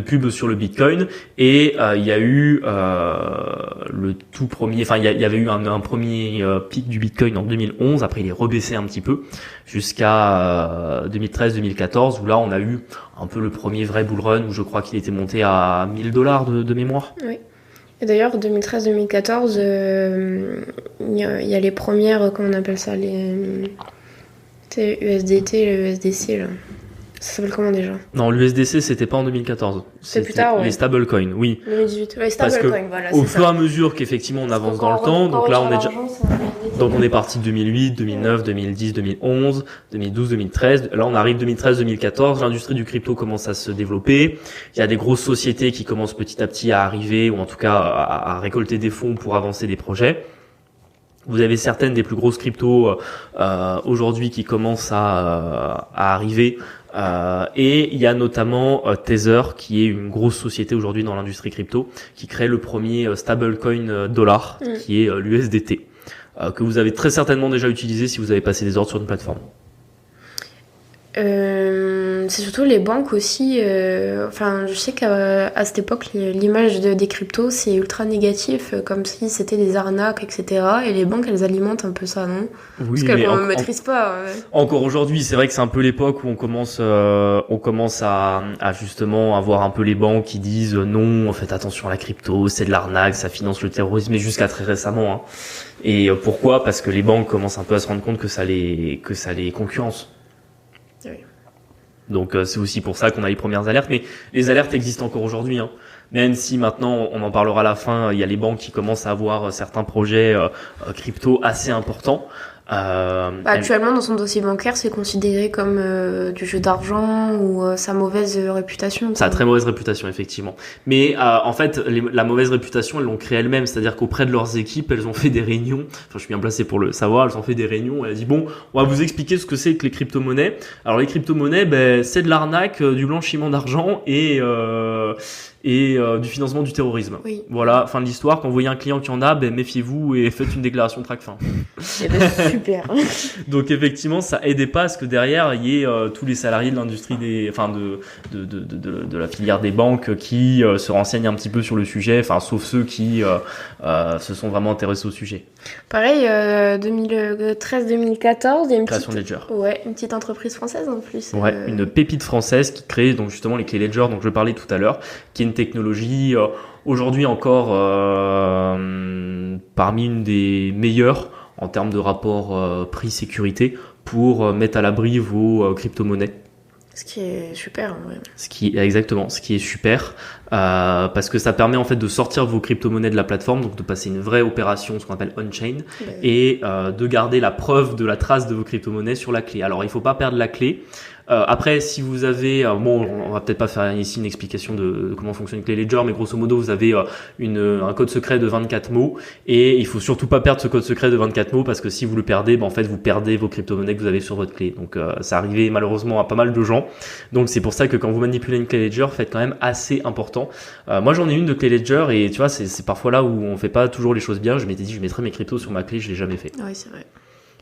pub sur le Bitcoin et il y a eu le tout premier, enfin il y avait eu un premier pic du Bitcoin en 2011, après il est rebaissé un petit peu jusqu'à 2013-2014 où là on a eu un peu le premier vrai bull run où je crois qu'il était monté à $1000 de mémoire. Oui. Et d'ailleurs 2013-2014 il y a les premières, comment on appelle ça, les USDT, le USDC là. Ça s'appelle comment déjà? Non, l'USDC c'était pas en 2014. C'était plus tard, ouais. Les stablecoins, oui. 2018. Ouais, stablecoins, voilà. Au fur et à mesure qu'effectivement on avance dans le temps, donc là on est déjà. Donc on est parti de 2008, 2009, 2010, 2011, 2012, 2013. Là on arrive 2013-2014. L'industrie du crypto commence à se développer. Il y a des grosses sociétés qui commencent petit à petit à arriver, ou en tout cas à récolter des fonds pour avancer des projets. Vous avez certaines des plus grosses cryptos aujourd'hui qui commencent à arriver. Et il y a notamment Tether qui est une grosse société aujourd'hui dans l'industrie crypto qui crée le premier stablecoin dollar qui est l'USDT que vous avez très certainement déjà utilisé si vous avez passé des ordres sur une plateforme. C'est surtout les banques aussi. Enfin, je sais qu'à cette époque, l'image des cryptos, c'est ultra négatif, comme si c'était des arnaques, etc. Et les banques, elles alimentent un peu ça, non? Oui, parce qu'elles ne maîtrisent pas. Ouais. Encore aujourd'hui, c'est vrai que c'est un peu l'époque où on commence à justement avoir un peu les banques qui disent non, faites attention à la crypto, c'est de l'arnaque, ça finance le terrorisme, et jusqu'à très récemment. Hein. Et pourquoi? Parce que les banques commencent un peu à se rendre compte que ça les concurrence. Oui. Donc c'est aussi pour ça qu'on a les premières alertes, mais les alertes existent encore aujourd'hui. Hein. Même si maintenant, on en parlera à la fin, il y a les banques qui commencent à avoir certains projets crypto assez importants. Actuellement, dans son dossier bancaire, c'est considéré comme du jeu d'argent ou sa mauvaise réputation. Ça a très mauvaise réputation, effectivement. Mais en fait, la mauvaise réputation, elles l'ont créée elles-mêmes. C'est-à-dire qu'auprès de leurs équipes, elles ont fait des réunions. Enfin, je suis bien placé pour le savoir. Elles ont fait des réunions. Elles ont dit, bon, on va vous expliquer ce que c'est que les crypto-monnaies. Alors, les crypto-monnaies, c'est de l'arnaque, du blanchiment d'argent et du financement du terrorisme. Oui. Voilà, fin de l'histoire. Quand vous voyez un client qui en a, méfiez-vous et faites une déclaration Tracfin. Super. Donc effectivement, ça aidait pas à ce que derrière il y ait tous les salariés de l'industrie de la filière des banques qui se renseignent un petit peu sur le sujet, enfin sauf ceux qui se sont vraiment intéressés au sujet. Pareil, 2013-2014, il y a une création de Ledger. Ouais, une petite entreprise française en plus. Ouais, une pépite française qui crée donc justement les clés Ledger dont je parlais tout à l'heure, qui est une technologie aujourd'hui encore parmi une des meilleures en termes de rapport prix-sécurité pour mettre à l'abri vos crypto-monnaies. Ce qui est super, en vrai. Ce qui est super, parce que ça permet en fait de sortir vos crypto-monnaies de la plateforme, donc de passer une vraie opération, ce qu'on appelle on-chain, et de garder la preuve de la trace de vos crypto-monnaies sur la clé. Alors il faut pas perdre la clé. Après, si vous avez, bon, on va peut-être pas faire ici une explication de comment fonctionne une clé Ledger, mais grosso modo, vous avez un code secret de 24 mots, et il faut surtout pas perdre ce code secret de 24 mots, parce que si vous le perdez, en fait, vous perdez vos crypto-monnaies que vous avez sur votre clé. Donc, ça arrivait malheureusement à pas mal de gens. Donc, c'est pour ça que quand vous manipulez une clé Ledger, faites quand même assez important. Moi, j'en ai une de clé Ledger, et tu vois, c'est parfois là où on fait pas toujours les choses bien. Je m'étais dit, je mettrais mes cryptos sur ma clé, je l'ai jamais fait. Oui, c'est vrai.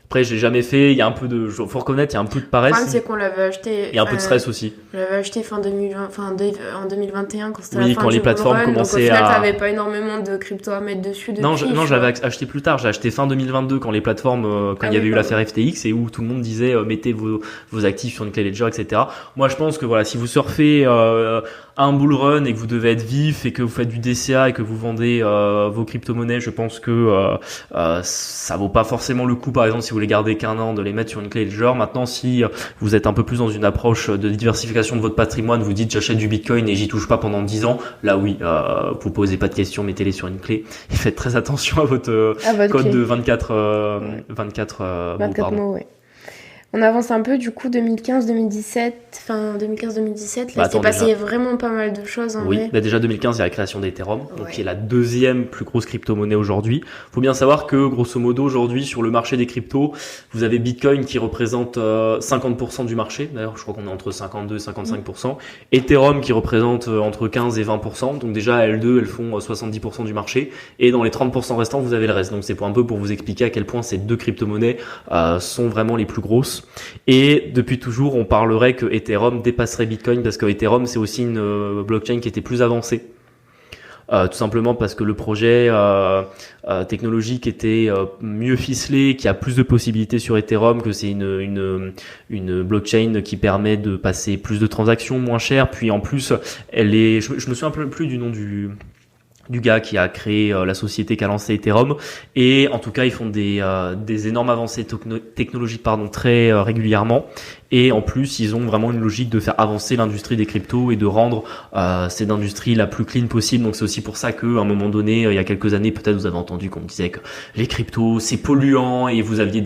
Après, je l'ai jamais fait. Il y a un peu de, faut reconnaître, il y a un peu de paresse. Le problème, c'est qu'on l'avait acheté. Il y a un peu de stress aussi. On l'avait acheté en 2021 quand c'était la fin quand les plateformes run, commençaient donc au final, à. T'avais pas énormément de crypto à mettre dessus. Non, j'avais acheté plus tard. J'ai acheté fin 2022 quand les plateformes, quand il y avait eu l'affaire FTX et où tout le monde disait mettez vos actifs sur une clé Ledger, etc. Moi, je pense que voilà, si vous surfez un bull run et que vous devez être vif et que vous faites du DCA et que vous vendez vos crypto-monnaies, je pense que ça vaut pas forcément le coup, par exemple, si vous les gardez qu'un an, de les mettre sur une clé Ledger. Maintenant, si vous êtes un peu plus dans une approche de diversification de votre patrimoine, vous dites j'achète du Bitcoin et j'y touche pas pendant 10 ans, là oui, vous posez pas de questions, mettez-les sur une clé et faites très attention à votre code clé. De 24 mots, ouais. On avance un peu, du coup, 2015-2017, fin 2015-2017, là, il s'est passé vraiment pas mal de choses, en vrai. Oui, déjà 2015, il y a la création d'Ethereum, donc qui est la deuxième plus grosse crypto-monnaie aujourd'hui. Faut bien savoir que, grosso modo, aujourd'hui, sur le marché des cryptos, vous avez Bitcoin qui représente 50% du marché. D'ailleurs, je crois qu'on est entre 52 et 55%. Ethereum qui représente entre 15 et 20%. Donc déjà, elles deux, elles font 70% du marché. Et dans les 30% restants, vous avez le reste. Donc c'est un peu pour vous expliquer à quel point ces deux crypto-monnaies sont vraiment les plus grosses. Et depuis toujours, on parlerait que Ethereum dépasserait Bitcoin parce que Ethereum, c'est aussi une blockchain qui était plus avancée. Tout simplement parce que le projet technologique était mieux ficelé, qu'il y a plus de possibilités sur Ethereum, que c'est une blockchain qui permet de passer plus de transactions moins chères. Puis en plus, elle est, je me souviens plus du nom du gars qui a créé la société qui a lancé Ethereum, et en tout cas ils font des énormes avancées technologiques très régulièrement, et en plus ils ont vraiment une logique de faire avancer l'industrie des cryptos et de rendre cette industrie la plus clean possible. Donc c'est aussi pour ça qu'à un moment donné, il y a quelques années, peut-être vous avez entendu qu'on disait que les cryptos c'est polluant, et vous aviez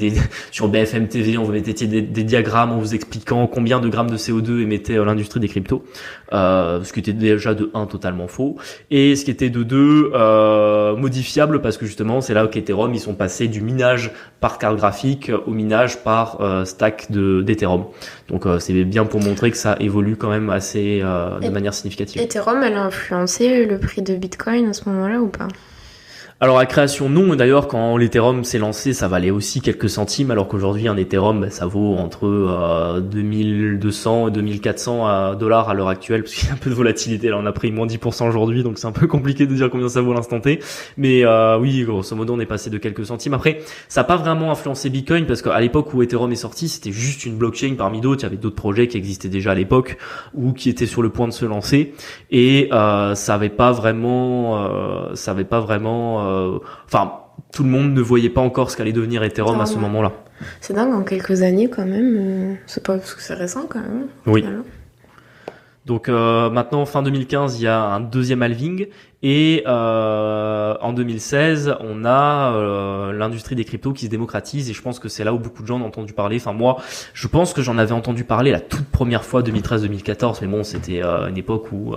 sur BFM TV, on vous mettait des diagrammes en vous expliquant combien de grammes de CO2 émettait l'industrie des cryptos, ce qui était déjà de 1 totalement faux, et ce qui était de 2 modifiable, parce que justement c'est là qu'Ethereum ils sont passés du minage par carte graphique au minage par stack d'Ethereum. Donc c'est bien pour montrer que ça évolue quand même assez de manière significative. Ethereum, elle a influencé le prix de Bitcoin à ce moment-là ou pas ? Alors la création non, d'ailleurs quand l'Ethereum s'est lancé ça valait aussi quelques centimes, alors qu'aujourd'hui un Ethereum ça vaut entre 2200 et 2400 dollars à l'heure actuelle, parce qu'il y a un peu de volatilité. Là on a pris moins 10% aujourd'hui, donc c'est un peu compliqué de dire combien ça vaut à l'instant T, mais oui, grosso modo on est passé de quelques centimes. Après ça n'a pas vraiment influencé Bitcoin, parce qu'à l'époque où Ethereum est sorti c'était juste une blockchain parmi d'autres. Il y avait d'autres projets qui existaient déjà à l'époque ou qui étaient sur le point de se lancer, et ça avait pas vraiment tout le monde ne voyait pas encore ce qu'allait devenir Ethereum à ce moment-là. C'est dingue, en quelques années quand même. C'est pas parce que c'est récent quand même. Oui. Donc maintenant, fin 2015, il y a un deuxième halving, et en 2016, on a l'industrie des cryptos qui se démocratise, et je pense que c'est là où beaucoup de gens ont entendu parler. Enfin moi, je pense que j'en avais entendu parler la toute première fois 2013-2014, mais bon, c'était une époque où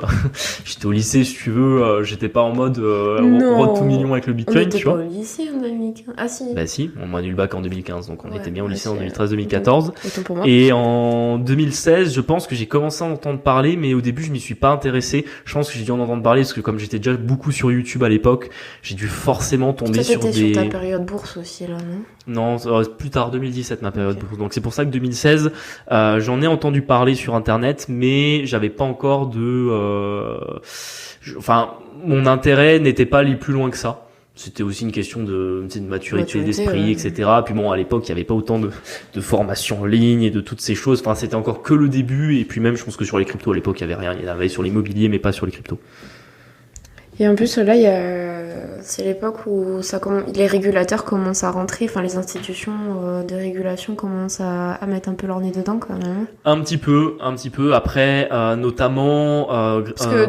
j'étais au lycée, si tu veux, j'étais pas en mode road to million avec le Bitcoin, tu vois. On était pas au lycée en 2015. Ah si. Bah si, on a eu le bac en 2015, donc on était bien au lycée en 2013-2014. Autant pour moi. Et en 2016, je pense que j'ai commencé à en entendre parler, mais au début je m'y suis pas intéressé. Je pense que j'ai dû en entendre parler parce que comme j'étais déjà beaucoup sur YouTube à l'époque, j'ai dû forcément tomber sur des... sur ta période bourse aussi là, non? Non, plus tard, 2017 ma période bourse. Donc c'est pour ça que 2016, j'en ai entendu parler sur internet, mais j'avais pas encore mon intérêt n'était pas allé plus loin que ça. C'était aussi une question de maturité d'esprit, ouais. Etc. Puis bon, à l'époque, il y avait pas autant de formation en ligne et de toutes ces choses. Enfin, c'était encore que le début. Et puis même, je pense que sur les cryptos, à l'époque, il y avait rien. Il y avait sur l'immobilier, mais pas sur les cryptos. Et en plus, là, c'est l'époque où les régulateurs commencent à rentrer, enfin les institutions de régulation commencent à mettre un peu leur nez dedans quand même. Un petit peu. Après, notamment... Parce que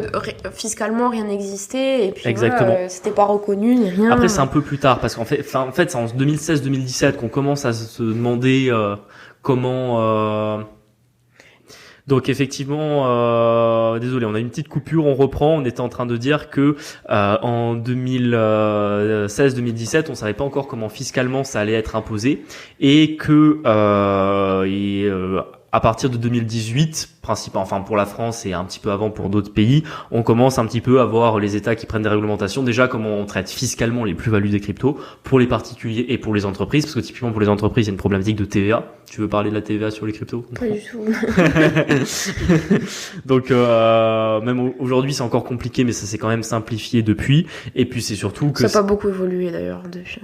fiscalement, rien n'existait, et puis exactement. Voilà, c'était pas reconnu, ni rien. Après, c'est un peu plus tard, parce qu'en fait, c'est en 2016-2017 qu'on commence à se demander comment... Donc effectivement, désolé, on a une petite coupure, on reprend. On était en train de dire que en 2016-2017, on savait pas encore comment fiscalement ça allait être imposé, et que à partir de 2018, enfin pour la France et un petit peu avant pour d'autres pays, on commence un petit peu à voir les États qui prennent des réglementations. Déjà, comment on traite fiscalement les plus-values des cryptos pour les particuliers et pour les entreprises, parce que typiquement pour les entreprises, il y a une problématique de TVA. Tu veux parler de la TVA sur les cryptos ? Pas du tout. Donc même aujourd'hui, c'est encore compliqué, mais ça s'est quand même simplifié depuis. Et puis c'est surtout que ça n'a pas beaucoup évolué d'ailleurs depuis.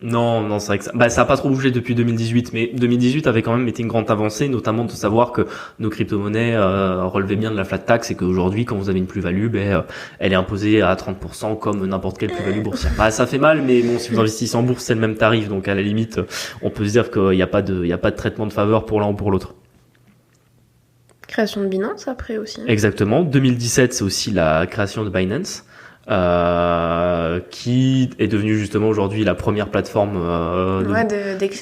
Non, c'est vrai que ça a pas trop bougé depuis 2018, mais 2018 avait quand même été une grande avancée, notamment de savoir que nos crypto-monnaies relevaient bien de la flat tax, et qu'aujourd'hui, quand vous avez une plus-value, elle est imposée à 30% comme n'importe quelle plus-value boursière. Ça fait mal, mais bon, si vous investissez en bourse, c'est le même tarif, donc à la limite, on peut se dire qu'il n'y a pas de traitement de faveur pour l'un ou pour l'autre. Création de Binance après aussi. Exactement. 2017, c'est aussi la création de Binance. Qui est devenue justement aujourd'hui la première plateforme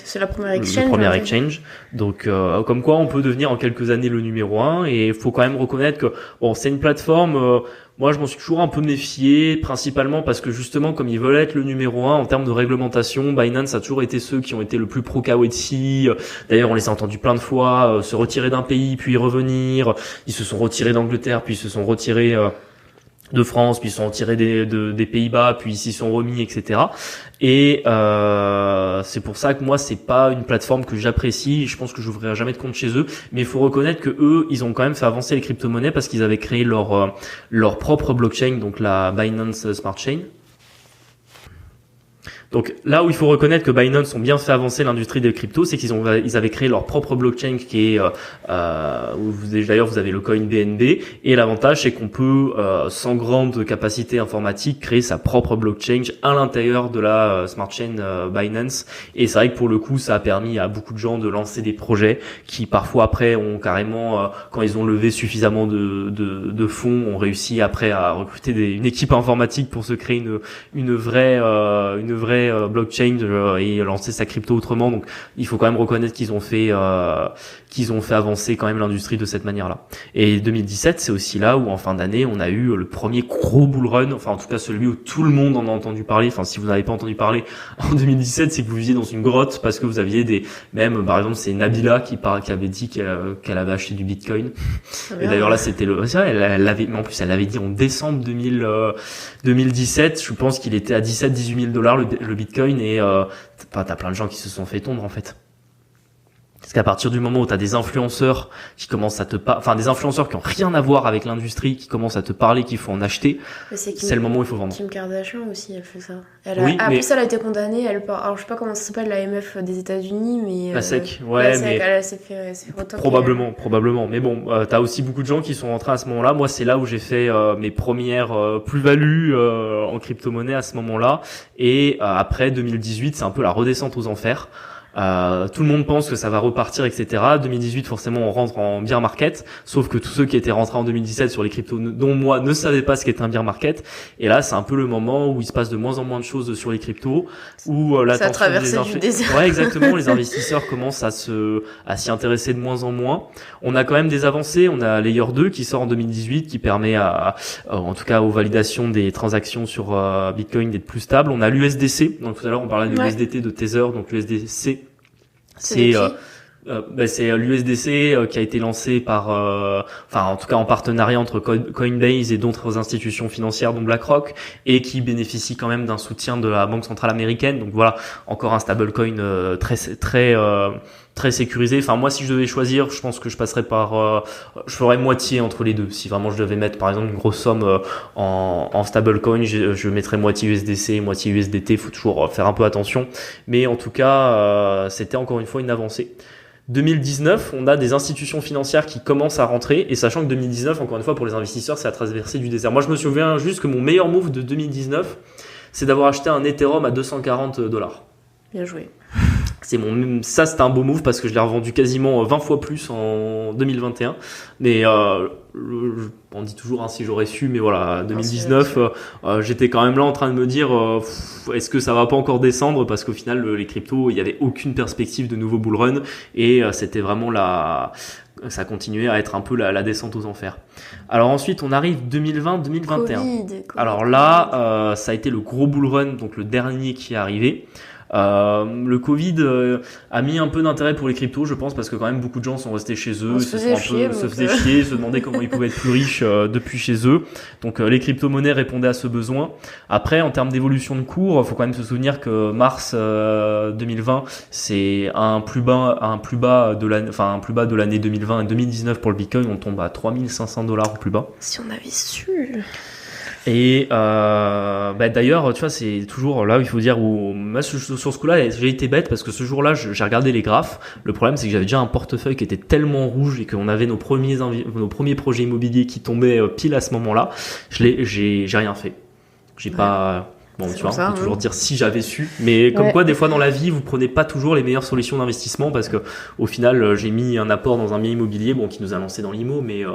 c'est la première exchange. Le premier exchange. Donc comme quoi on peut devenir en quelques années le numéro 1, et il faut quand même reconnaître que c'est une plateforme, moi je m'en suis toujours un peu méfié, principalement parce que justement comme ils veulent être le numéro 1 en termes de réglementation, Binance a toujours été ceux qui ont été le plus pro KYC. D'ailleurs on les a entendus plein de fois se retirer d'un pays puis y revenir. Ils se sont retirés d'Angleterre puis ils se sont retirés de France, puis ils sont retirés des Pays-Bas, puis ils s'y sont remis, etc. Et c'est pour ça que moi c'est pas une plateforme que j'apprécie. Je pense que j'ouvrirai jamais de compte chez eux, mais il faut reconnaître que eux, ils ont quand même fait avancer les crypto-monnaies parce qu'ils avaient créé leur propre blockchain, donc la Binance Smart Chain. Donc là où il faut reconnaître que Binance ont bien fait avancer l'industrie des cryptos, c'est ils avaient créé leur propre blockchain qui est d'ailleurs vous avez le coin BNB, et l'avantage c'est qu'on peut sans grande capacité informatique créer sa propre blockchain à l'intérieur de la smart chain Binance, et c'est vrai que pour le coup ça a permis à beaucoup de gens de lancer des projets qui parfois après ont carrément quand ils ont levé suffisamment de fonds, ont réussi après à recruter une équipe informatique pour se créer une vraie blockchain et lancer sa crypto autrement. Donc il faut quand même reconnaître qu'ils ont fait avancer quand même l'industrie de cette manière-là. Et 2017, c'est aussi là où en fin d'année on a eu le premier gros bull run, enfin en tout cas celui où tout le monde en a entendu parler. Enfin si vous n'avez pas entendu parler en 2017, c'est que vous viviez dans une grotte, parce que vous aviez par exemple c'est Nabila qui avait dit qu'elle avait acheté du Bitcoin. Et d'ailleurs là c'était elle l'avait dit en décembre 2017. Je pense qu'il était à 17-18 000 $ le Bitcoin, et t'as plein de gens qui se sont fait tondre en fait. Parce qu'à partir du moment où t'as des influenceurs qui commencent à des influenceurs qui ont rien à voir avec l'industrie, qui commencent à te parler qu'il faut en acheter, c'est le moment où il faut vendre. Kim Kardashian aussi, elle fait ça. Plus elle a été condamnée, alors je sais pas comment ça s'appelle, l'AMF des États-Unis, mais la SEC, elle s'est fait probablement. Mais bon, t'as aussi beaucoup de gens qui sont rentrés à ce moment-là. Moi, c'est là où j'ai fait mes premières plus-values en crypto-monnaie à ce moment-là. Et après 2018, c'est un peu la redescente aux enfers. Tout le monde pense que ça va repartir, etc. 2018, forcément, on rentre en bear market, sauf que tous ceux qui étaient rentrés en 2017 sur les cryptos, dont moi, ne savaient pas ce qu'était un bear market. Et là, c'est un peu le moment où il se passe de moins en moins de choses sur les cryptos, où ça a traversé du désert. Ouais, exactement. Les investisseurs commencent à s'y intéresser de moins en moins. On a quand même des avancées. On a Layer 2 qui sort en 2018, qui permet en tout cas aux validations des transactions sur Bitcoin d'être plus stable. On a l'USDC. Donc tout à l'heure, on parlait de l'USDT, de Tether. Donc l'USDC, c'est l'USDC qui a été lancé par en tout cas en partenariat entre Coinbase et d'autres institutions financières dont BlackRock, et qui bénéficie quand même d'un soutien de la Banque centrale américaine. Donc voilà, encore un stablecoin très sécurisé. Enfin moi, si je devais choisir, je pense que je passerais je ferais moitié entre les deux. Si vraiment je devais mettre par exemple une grosse somme en stablecoin, je mettrais moitié USDC, moitié USDT. Faut toujours faire un peu attention, mais en tout cas c'était encore une fois une avancée. 2019, on a des institutions financières qui commencent à rentrer, et sachant que 2019, encore une fois, pour les investisseurs, c'est la traversée du désert. Moi, je me souviens juste que mon meilleur move de 2019, c'est d'avoir acheté un Ethereum à $240. Bien joué. Ça, c'était un beau move parce que je l'ai revendu quasiment 20 fois plus en 2021. Mais on dit toujours si j'aurais su, mais voilà, 2019, j'étais quand même là en train de me dire est-ce que ça va pas encore descendre, parce qu'au final, les cryptos, il y avait aucune perspective de nouveau bull run, et c'était vraiment ça continuait à être un peu la descente aux enfers. Alors ensuite, on arrive 2020-2021. Covid. Alors là, ça a été le gros bull run, donc le dernier qui est arrivé. Le Covid a mis un peu d'intérêt pour les cryptos, je pense, parce que quand même beaucoup de gens sont restés chez eux, se faisaient chier, se demandaient comment ils pouvaient être plus riches depuis chez eux. Donc les crypto-monnaies répondaient à ce besoin. Après, en termes d'évolution de cours, faut quand même se souvenir que mars 2020, c'est un plus bas de l'année 2020 et 2019 pour le Bitcoin. On tombe à $3 500 au plus bas. Si on avait su. Et d'ailleurs, tu vois, c'est toujours là où il faut dire sur ce coup-là, j'ai été bête parce que ce jour-là, j'ai regardé les graphes. Le problème, c'est que j'avais déjà un portefeuille qui était tellement rouge et qu'on avait nos premiers projets immobiliers qui tombaient pile à ce moment-là. J'ai rien fait. J'ai pas. Bon, tu vois, on peut toujours dire si j'avais su, mais comme quoi, des fois dans la vie, vous prenez pas toujours les meilleures solutions d'investissement, parce que au final, j'ai mis un apport dans un bien immobilier, qui nous a lancé dans l'IMO, mais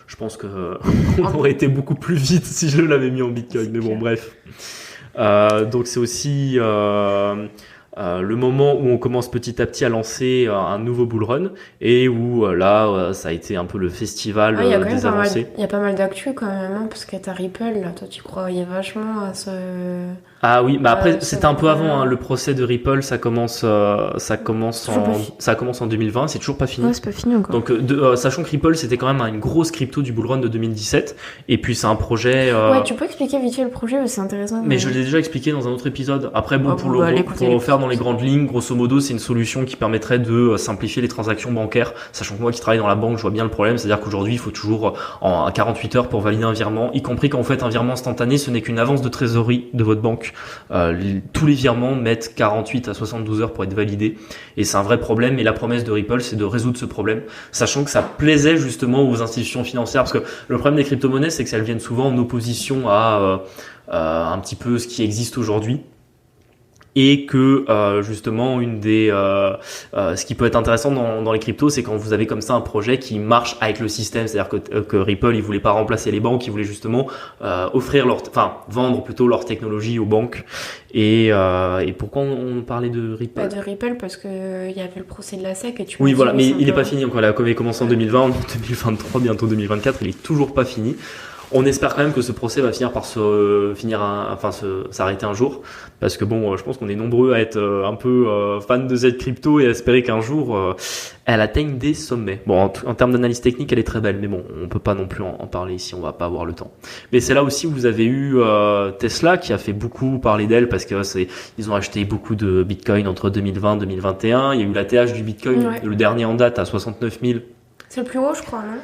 je pense que on aurait été beaucoup plus vite si je l'avais mis en Bitcoin. Mais bon, bref. Donc c'est aussi le moment où on commence petit à petit à lancer un nouveau bull run, et où là, ça a été un peu le festival des avancées. Il y a pas mal d'actu quand même, parce que t'as Ripple, là, toi tu croyais vachement à ce... Ah oui, après c'était un peu avant, le procès de Ripple, ça commence en 2020, c'est toujours pas fini. Ouais, c'est pas fini encore. Donc sachant que Ripple, c'était quand même une grosse crypto du bull run de 2017, et puis c'est un projet Ouais, tu peux expliquer vite fait le projet, c'est intéressant. Mais je l'ai déjà expliqué dans un autre épisode. Après pour le faire dans les grandes lignes, grosso modo, c'est une solution qui permettrait de simplifier les transactions bancaires, sachant que moi qui travaille dans la banque, je vois bien le problème, c'est-à-dire qu'aujourd'hui, il faut toujours en 48 heures pour valider un virement, y compris quand vous faites un virement instantané, ce n'est qu'une avance de trésorerie de votre banque. Tous les virements mettent 48 à 72 heures pour être validés, et c'est un vrai problème, et la promesse de Ripple, c'est de résoudre ce problème, sachant que ça plaisait justement aux institutions financières, parce que le problème des crypto-monnaies, c'est qu'elles viennent souvent en opposition à un petit peu ce qui existe aujourd'hui, et que justement ce qui peut être intéressant dans les cryptos, c'est quand vous avez comme ça un projet qui marche avec le système, c'est-à-dire que Ripple, ils voulaient pas remplacer les banques, ils voulaient justement vendre plutôt leur technologie aux banques. Et pourquoi on parlait de Ripple? De Ripple, parce que il y avait le procès de la SEC, et oui, voilà, mais il est pas fini encore. Il a commencé en 2020, en 2023, bientôt 2024, il est toujours pas fini. On espère quand même que ce procès va finir par s'arrêter un jour, parce que bon, je pense qu'on est nombreux à être un peu fans de Z crypto et à espérer qu'un jour elle atteigne des sommets. Bon, en termes d'analyse technique, elle est très belle, mais bon, on peut pas non plus en parler ici, on va pas avoir le temps. Mais c'est là aussi où vous avez eu Tesla qui a fait beaucoup parler d'elle, parce que ils ont acheté beaucoup de Bitcoin entre 2020 et 2021. Il y a eu l'ATH du Bitcoin, le dernier en date à 69 000. C'est le plus haut, je crois, non ?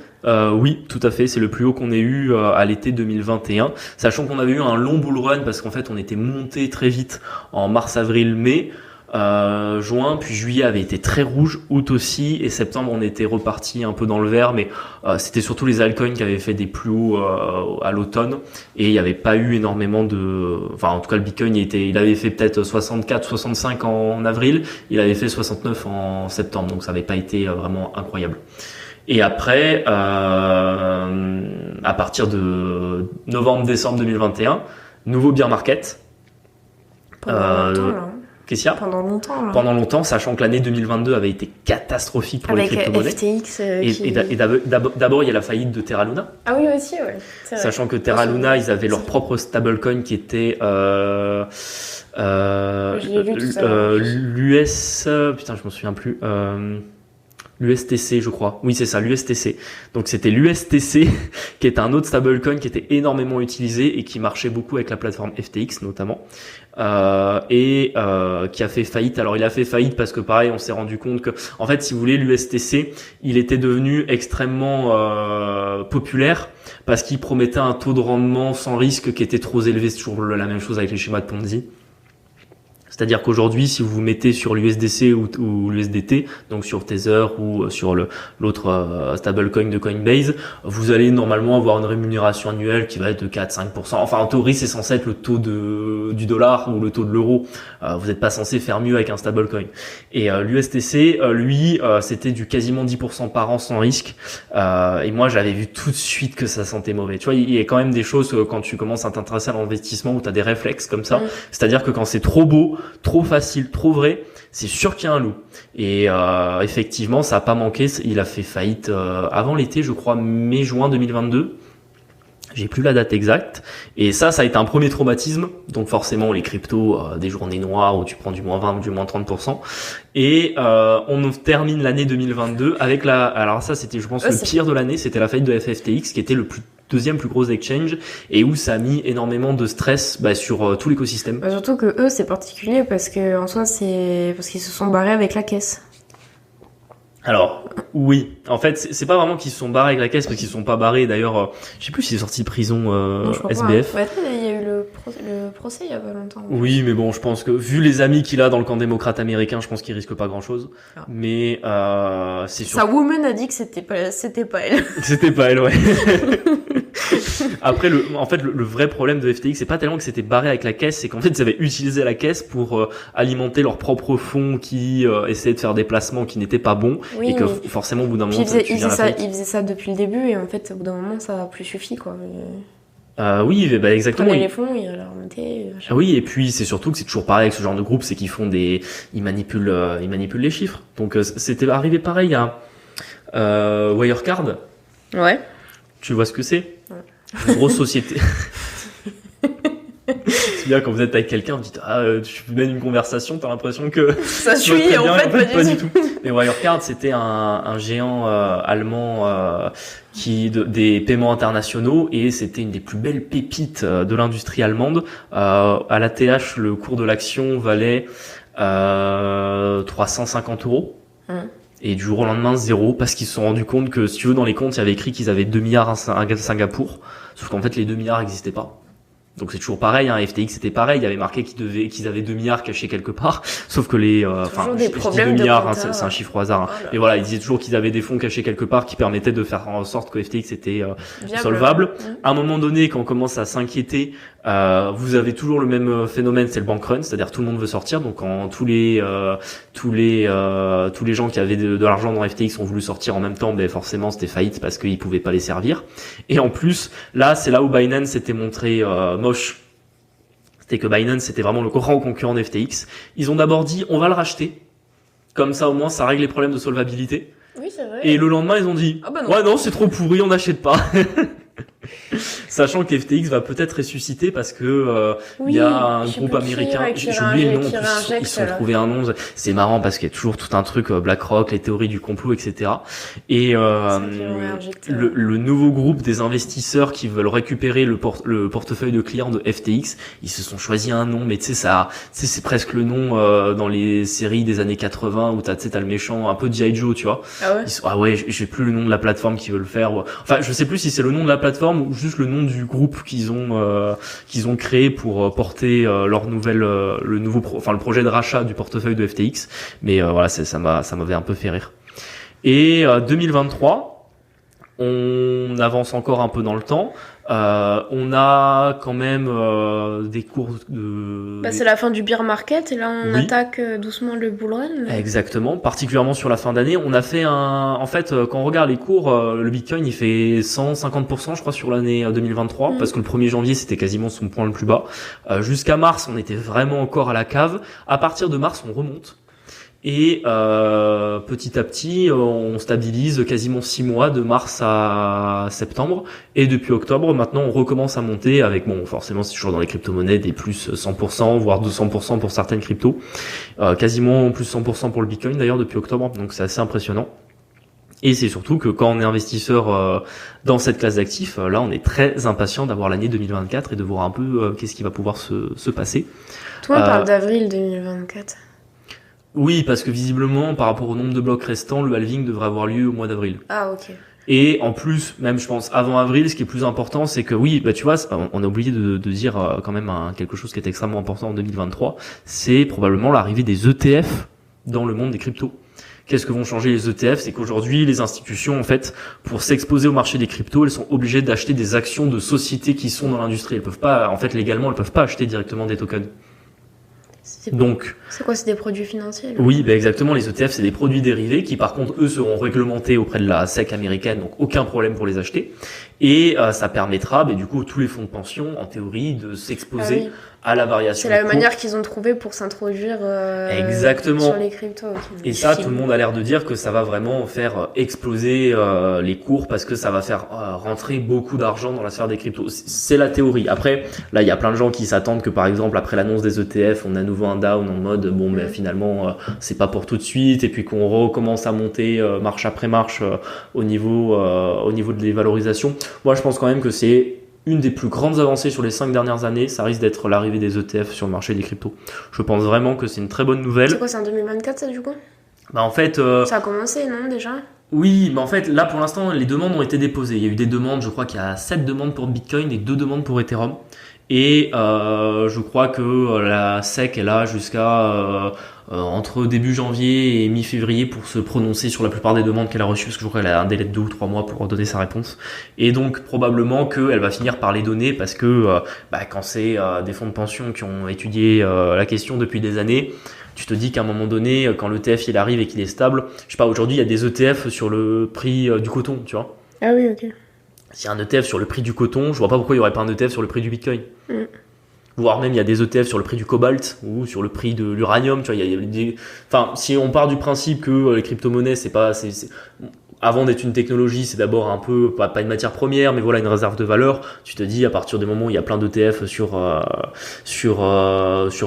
Oui, tout à fait. C'est le plus haut qu'on ait eu à l'été 2021. Sachant qu'on avait eu un long bull run, parce qu'en fait, on était monté très vite en mars, avril, mai. Juin, puis juillet avait été très rouge, août aussi, et septembre on était reparti un peu dans le vert, mais c'était surtout les altcoins qui avaient fait des plus hauts à l'automne, et il n'y avait pas eu énormément en tout cas le Bitcoin il avait fait peut-être 64, 65 en avril, il avait fait 69 en septembre, donc ça n'avait pas été vraiment incroyable. Et après, à partir de novembre-décembre 2021, nouveau bear market. Qu'est-ce qu'il y a ? Pendant longtemps. Là. Pendant longtemps, sachant que l'année 2022 avait été catastrophique pour les crypto-monnaies. FTX. Et d'abord, il y a la faillite de Terra Luna. Ah oui, aussi, ouais. Sachant que Terra Luna, ils avaient leur propre stablecoin qui était l'US. Putain, je m'en souviens plus. L'USTC, je crois. Oui, c'est ça, l'USTC. Donc c'était l'USTC qui est un autre stablecoin qui était énormément utilisé et qui marchait beaucoup avec la plateforme FTX notamment, et qui a fait faillite. Alors il a fait faillite parce que pareil, on s'est rendu compte que, en fait, si vous voulez, l'USTC, il était devenu extrêmement populaire parce qu'il promettait un taux de rendement sans risque qui était trop élevé. C'est toujours la même chose avec les schémas de Ponzi. C'est-à-dire qu'aujourd'hui, si vous vous mettez sur l'USDC ou l'USDT, donc sur Tether ou sur l'autre stablecoin de Coinbase, vous allez normalement avoir une rémunération annuelle qui va être de 4-5%. Enfin, en théorie, c'est censé être le taux du dollar ou le taux de l'euro. Vous n'êtes pas censé faire mieux avec un stablecoin. Et l'USTC, lui, c'était du quasiment 10% par an sans risque. Et moi, j'avais vu tout de suite que ça sentait mauvais. Tu vois, il y a quand même des choses quand tu commences à t'intéresser à l'investissement où tu as des réflexes comme ça. C'est-à-dire que quand c'est trop beau, trop facile, trop vrai, c'est sûr qu'il y a un loup. Et effectivement, ça a pas manqué. Il a fait faillite avant l'été, je crois, mai-juin 2022. J'ai plus la date exacte. Et ça a été un premier traumatisme. Donc forcément, les cryptos, des journées noires où tu prends du moins 20, du moins 30%. Et on termine l'année 2022 avec alors ça, c'était, je pense, le pire de l'année. C'était la faillite de FFTX, qui était le deuxième plus gros exchange, et où ça a mis énormément de stress sur tout l'écosystème. Surtout que eux, c'est particulier parce que en soi, c'est parce qu'ils se sont barrés avec la caisse. Alors, oui. En fait, c'est pas vraiment qu'ils se sont barrés avec la caisse, parce qu'ils se sont pas barrés. D'ailleurs, je sais plus s'il est sorti de prison, non, SBF. Ouais, il y a eu le procès il y a pas longtemps. Oui, mais bon, je pense que, vu les amis qu'il a dans le camp démocrate américain, je pense qu'il risque pas grand chose. Ah. Mais, c'est sûr. Sa woman a dit que c'était pas elle. C'était pas elle, ouais. Après, le vrai problème de FTX, c'est pas tellement que c'était barré avec la caisse, c'est qu'en fait, ils avaient utilisé la caisse pour alimenter leurs propres fonds qui essayaient de faire des placements qui n'étaient pas bons, et que forcément, au bout d'un moment, ils faisaient ça depuis le début, et en fait, au bout d'un moment, ça a plus suffi, quoi. Oui, bah exactement. Les fonds, ils les remontaient. Oui, et puis c'est surtout que c'est toujours pareil avec ce genre de groupe, c'est qu'ils font ils manipulent les chiffres. Donc c'était arrivé pareil à Wirecard. Ouais. Tu vois ce que c'est? Ouais. Une grosse société. C'est bien quand vous êtes avec quelqu'un, vous dites tu mènes une conversation, t'as l'impression que ça suit, en fait pas du tout. Mais Wirecard, c'était un géant allemand des paiements internationaux, et c'était une des plus belles pépites de l'industrie allemande. À l'ATH, le cours de l'action valait 350 €. Et du jour au lendemain, 0, parce qu'ils se sont rendus compte que, si tu veux, dans les comptes, il y avait écrit qu'ils avaient 2 milliards à Singapour, sauf qu'en fait, les 2 milliards n'existaient pas. Donc c'est toujours pareil, hein, FTX c'était pareil, il y avait marqué qu'ils avaient 2 milliards cachés quelque part, sauf que je dis 2 milliards, hein, c'est un chiffre au hasard, hein. Mais voilà, ils disaient toujours qu'ils avaient des fonds cachés quelque part qui permettaient de faire en sorte que FTX était solvable. À un moment donné, quand on commence à s'inquiéter, vous avez toujours le même phénomène, c'est le bank run, c'est-à-dire tout le monde veut sortir. Donc quand tous les gens qui avaient de l'argent dans FTX ont voulu sortir en même temps, forcément c'était faillite parce qu'ils pouvaient pas les servir. Et en plus, là c'est là où Binance s'était montré moche. C'était que Binance c'était vraiment le grand concurrent de FTX. Ils ont d'abord dit on va le racheter, comme ça au moins ça règle les problèmes de solvabilité. Oui, c'est vrai. Et le lendemain ils ont dit ouais non c'est trop pourri, on n'achète pas. Sachant que FTX va peut-être ressusciter parce que il y a un groupe américain, j'ai oublié le nom, ils se sont trouvés un nom, c'est marrant parce qu'il y a toujours tout un truc BlackRock, les théories du complot, etc. Et le nouveau groupe des investisseurs qui veulent récupérer le portefeuille de clients de FTX, ils se sont choisi un nom, mais tu sais c'est presque le nom dans les séries des années 80 où t'as le méchant un peu G.I. Joe, tu vois. Ah ouais, j'ai plus le nom de la plateforme qui veut le faire. Enfin, je sais plus si c'est le nom de la plateforme ou juste le nom du groupe qu'ils ont créé pour porter leur nouvelle le projet de rachat du portefeuille de FTX. Mais voilà, ça m'avait un peu fait rire. Et 2023, on avance encore un peu dans le temps. On a quand même des cours de... c'est la fin du bear market et là on attaque doucement le bull run. Exactement, particulièrement sur la fin d'année. On a fait en fait, quand on regarde les cours, le Bitcoin il fait 150% je crois sur l'année 2023, parce que le 1er janvier c'était quasiment son point le plus bas. Jusqu'à mars on était vraiment encore à la cave. À partir de mars on remonte. Et petit à petit, on stabilise quasiment 6 mois de mars à septembre. Et depuis octobre, maintenant, on recommence à monter avec, forcément, c'est toujours dans les crypto-monnaies, des plus 100%, voire 200% pour certaines cryptos. Quasiment plus 100% pour le Bitcoin, d'ailleurs, depuis octobre. Donc, c'est assez impressionnant. Et c'est surtout que quand on est investisseur dans cette classe d'actifs, là, on est très impatient d'avoir l'année 2024 et de voir un peu qu'est-ce qui va pouvoir se passer. Toi, on parle d'avril 2024. Oui, parce que visiblement, par rapport au nombre de blocs restants, le halving devrait avoir lieu au mois d'avril. Ah, ok. Et en plus, même je pense avant avril, ce qui est plus important, c'est que oui, tu vois, on a oublié de dire quand même quelque chose qui est extrêmement important en 2023, c'est probablement l'arrivée des ETF dans le monde des cryptos. Qu'est-ce que vont changer les ETF? C'est qu'aujourd'hui, les institutions, en fait, pour s'exposer au marché des cryptos, elles sont obligées d'acheter des actions de sociétés qui sont dans l'industrie. Elles peuvent pas, en fait, légalement, elles peuvent pas acheter directement des tokens. Donc, c'est quoi, c'est des produits financiers là? Oui, exactement. Les ETF, c'est des produits dérivés qui, par contre, eux, seront réglementés auprès de la SEC américaine, donc aucun problème pour les acheter. Et ça permettra, du coup, tous les fonds de pension, en théorie, de s'exposer à la variation. C'est la manière qu'ils ont trouvé pour s'introduire exactement. Sur les cryptos. Et ça, tout le monde a l'air de dire que ça va vraiment faire exploser les cours parce que ça va faire rentrer beaucoup d'argent dans la sphère des cryptos. C'est la théorie. Après, là, il y a plein de gens qui s'attendent que, par exemple, après l'annonce des ETF, on a à nouveau un down en mode mais finalement, c'est pas pour tout de suite, et puis qu'on recommence à monter marche après marche au niveau de les valorisations. Moi, je pense quand même que c'est une des plus grandes avancées sur les 5 dernières années, ça risque d'être l'arrivée des ETF sur le marché des cryptos. Je pense vraiment que c'est une très bonne nouvelle. C'est quoi, c'est en 2024 ça du coup? En fait... ça a commencé, non, déjà? Oui, mais en fait, là pour l'instant, les demandes ont été déposées. Il y a eu des demandes, je crois qu'il y a 7 demandes pour Bitcoin et 2 demandes pour Ethereum. Et je crois que la SEC est là jusqu'à entre début janvier et mi-février pour se prononcer sur la plupart des demandes qu'elle a reçues, parce que je crois qu'elle a un délai de 2 ou 3 mois pour donner sa réponse. Et donc probablement qu'elle va finir par les donner, parce que quand c'est des fonds de pension qui ont étudié la question depuis des années, tu te dis qu'à un moment donné, quand l'ETF il arrive et qu'il est stable, je sais pas, aujourd'hui il y a des ETF sur le prix du coton, tu vois. Ah oui, ok. S'il y a un ETF sur le prix du coton, je vois pas pourquoi il y aurait pas un ETF sur le prix du Bitcoin. Voire même il y a des ETF sur le prix du cobalt ou sur le prix de l'uranium, tu vois, il y a des... Enfin, si on part du principe que les crypto-monnaies avant d'être une technologie, c'est d'abord un peu, pas une matière première, mais voilà, une réserve de valeur. Tu te dis, à partir du moment où il y a plein d'ETF sur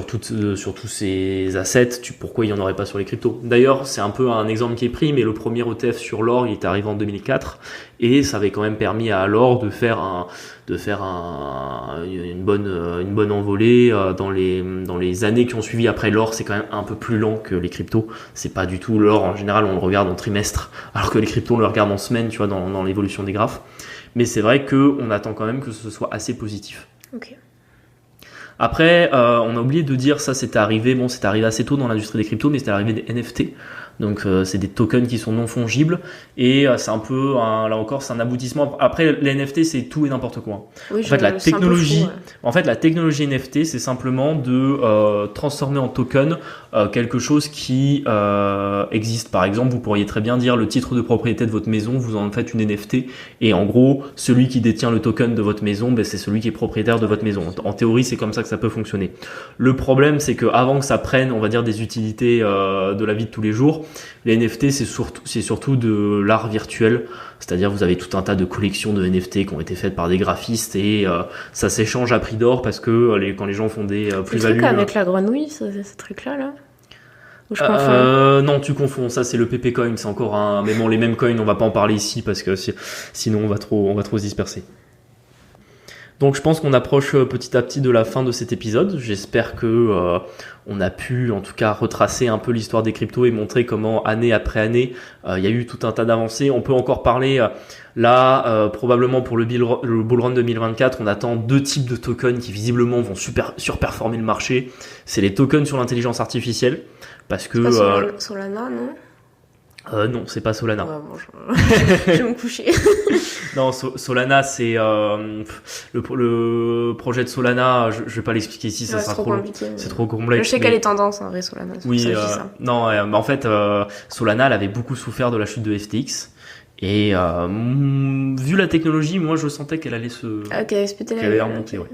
tous ces assets, pourquoi il n'y en aurait pas sur les cryptos? D'ailleurs, c'est un peu un exemple qui est pris, mais le premier ETF sur l'or, il est arrivé en 2004, et ça avait quand même permis à l'or de faire une bonne envolée dans les années qui ont suivi. Après, l'or, c'est quand même un peu plus lent que les cryptos. C'est pas du tout l'or, en général, on le regarde en trimestre, alors que les cryptos, on le regarde en semaine, tu vois, dans l'évolution des graphes. Mais c'est vrai qu'on attend quand même que ce soit assez positif. Ok. Après, on a oublié de dire, ça c'était arrivé assez tôt dans l'industrie des cryptos, mais c'était l'arrivée des NFT. Donc c'est des tokens qui sont non fongibles, et c'est un peu là encore c'est un aboutissement. Après les NFT c'est tout et n'importe quoi. Oui, la technologie NFT c'est simplement de transformer en token quelque chose qui existe. Par exemple, vous pourriez très bien dire le titre de propriété de votre maison, vous en faites une NFT, et en gros celui qui détient le token de votre maison, c'est celui qui est propriétaire de votre maison. En théorie c'est comme ça que ça peut fonctionner. Le problème c'est que avant que ça prenne, on va dire, des utilités de la vie de tous les jours, les NFT c'est surtout de l'art virtuel, c'est-à-dire vous avez tout un tas de collections de NFT qui ont été faites par des graphistes, et ça s'échange à prix d'or, parce que quand les gens font des plus-values... Le truc avec la grenouille, ce truc-là Ou je confonds non, tu confonds, ça c'est le PP Coin, c'est encore mais bon, les mêmes coins on va pas en parler ici parce que sinon on va trop se disperser. Donc je pense qu'on approche petit à petit de la fin de cet épisode. J'espère que on a pu en tout cas retracer un peu l'histoire des cryptos et montrer comment année après année il y a eu tout un tas d'avancées. On peut encore parler probablement pour le Bull Run 2024, on attend 2 types de tokens qui visiblement vont surperformer le marché. C'est les tokens sur l'intelligence artificielle, parce que Solana, non? Non, c'est pas Solana. Ouais, bon, je vais me coucher. Non, Solana, c'est le projet de Solana. Je vais pas l'expliquer ici, ça sera trop compliqué. C'est trop complexe. Je sais qu'elle est tendance en vrai, Solana. Oui, non, en fait, Solana, elle avait beaucoup souffert de la chute de FTX. Et vu la technologie, moi je sentais qu'elle allait qu'elle allait remonter. Ouais.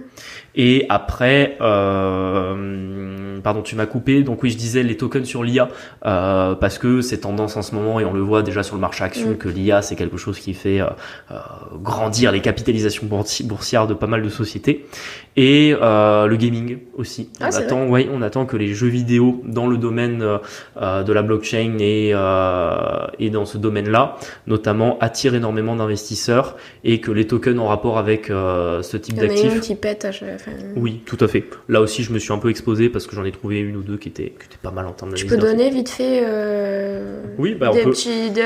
Et après, pardon, tu m'as coupé. Donc oui, je disais les tokens sur l'IA, parce que c'est tendance en ce moment, et on le voit déjà sur le marché action, que l'IA c'est quelque chose qui fait grandir les capitalisations boursières de pas mal de sociétés. Et le gaming aussi. On attend que les jeux vidéo dans le domaine de la blockchain et dans ce domaine-là, notamment notamment attire énormément d'investisseurs et que les tokens en rapport avec ce type d'actifs. Il y en a une qui pète à chaque fois. Oui, tout à fait. Là aussi, je me suis un peu exposé parce que j'en ai trouvé une ou deux qui étaient pas mal en termes Tu d'analyse. peux donner vite fait de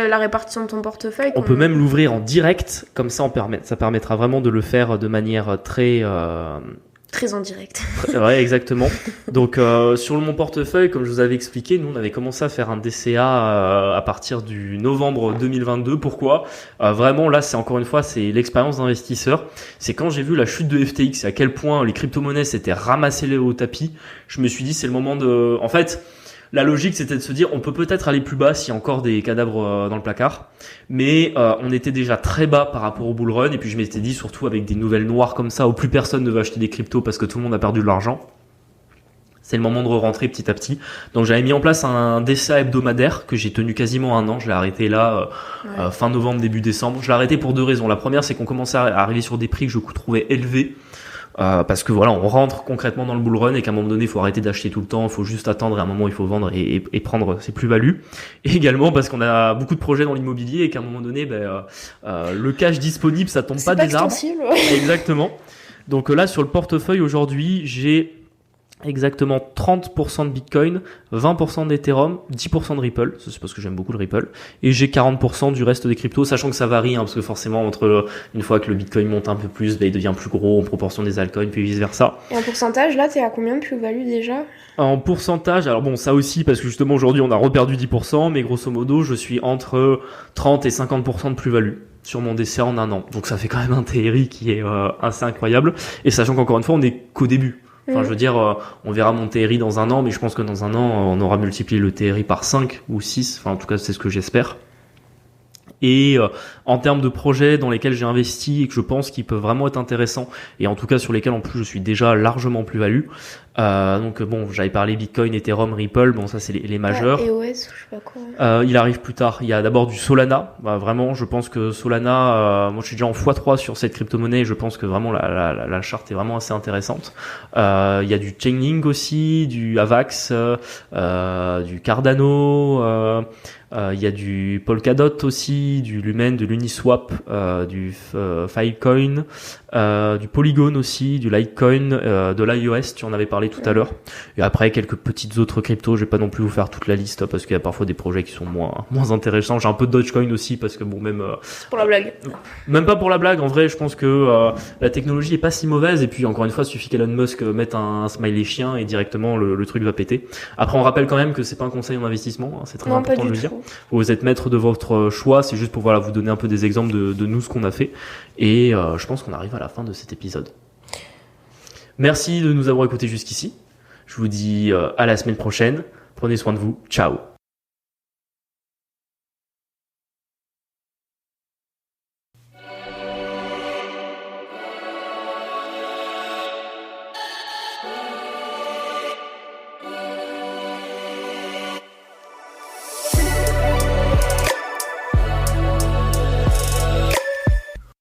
la répartition de ton portefeuille. On peut même l'ouvrir en direct, comme ça ça permettra vraiment de le faire de manière très en direct. Ouais, exactement. Donc sur mon portefeuille, comme je vous avais expliqué, nous on avait commencé à faire un DCA à partir du novembre 2022. Pourquoi vraiment là, c'est encore une fois, c'est l'expérience d'investisseur. C'est quand j'ai vu la chute de FTX et à quel point les crypto-monnaies s'étaient ramassées au tapis, je me suis dit c'est le moment de... En fait, la logique, c'était de se dire, on peut peut-être aller plus bas s'il y a encore des cadavres dans le placard, mais on était déjà très bas par rapport au bull run, et puis je m'étais dit, surtout avec des nouvelles noires comme ça, où plus personne ne veut acheter des cryptos parce que tout le monde a perdu de l'argent, c'est le moment de re-rentrer petit à petit. Donc j'avais mis en place un DCA hebdomadaire que j'ai tenu quasiment un an, je l'ai arrêté là, fin novembre, début décembre. Je l'ai arrêté pour deux raisons. La première, c'est qu'on commençait à arriver sur des prix que je trouvais élevés, parce que voilà, on rentre concrètement dans le bull run et qu'à un moment donné, il faut arrêter d'acheter tout le temps, il faut juste attendre et à un moment, il faut vendre et prendre ses plus-values. Et également parce qu'on a beaucoup de projets dans l'immobilier et qu'à un moment donné, le cash disponible, ça tombe pas des arbres. Ouais. Exactement. Donc là, sur le portefeuille aujourd'hui, j'ai exactement 30% de Bitcoin, 20% d'Ethereum, 10% de Ripple, ça c'est parce que j'aime beaucoup le Ripple, et j'ai 40% du reste des cryptos, sachant que ça varie, parce que forcément une fois que le Bitcoin monte un peu plus, il devient plus gros en proportion des altcoins, puis vice versa. Et en pourcentage, là, t'es à combien de plus-value déjà ? En pourcentage, alors bon, ça aussi, parce que justement aujourd'hui on a reperdu 10%, mais grosso modo, je suis entre 30 et 50% de plus-value sur mon DCA en un an. Donc ça fait quand même un TRI qui est assez incroyable, et sachant qu'encore une fois, on est qu'au début. Enfin, je veux dire, on verra mon TRI dans un an, mais je pense que dans un an, on aura multiplié le TRI par 5 ou 6. Enfin, en tout cas, c'est ce que j'espère. Et en termes de projets dans lesquels j'ai investi et que je pense qu'ils peuvent vraiment être intéressants, et en tout cas sur lesquels en plus je suis déjà largement plus-value. Donc bon, j'avais parlé Bitcoin, Ethereum, Ripple, bon ça c'est les majeurs. EOS, je sais pas quoi. Il arrive plus tard. Il y a d'abord du Solana. Vraiment, je pense que Solana, moi je suis déjà en x3 sur cette crypto-monnaie et je pense que vraiment la charte est vraiment assez intéressante. Il y a du Chainlink aussi, du Avax, du Cardano, il y a du Polkadot aussi, du Lumen, de l'Uniswap, du Filecoin, du Polygon aussi, du Litecoin, de l'IOS, tu en avais parlé tout à l'heure. Et après, quelques petites autres cryptos, je vais pas non plus vous faire toute la liste parce qu'il y a parfois des projets qui sont moins intéressants. J'ai un peu de Dogecoin aussi parce que bon, même... pour la blague. Même pas pour la blague, en vrai, je pense que la technologie est pas si mauvaise et puis encore une fois, il suffit qu'Elon Musk mette un smiley chien et directement le truc va péter. Après, on rappelle quand même que c'est pas un conseil en investissement, hein, c'est très important de le dire. Vous êtes maître de votre choix, c'est juste pour vous donner un peu des exemples de nous, ce qu'on a fait. Et je pense qu'on arrive à la fin de cet épisode. Merci de nous avoir écoutés jusqu'ici. Je vous dis à la semaine prochaine. Prenez soin de vous. Ciao.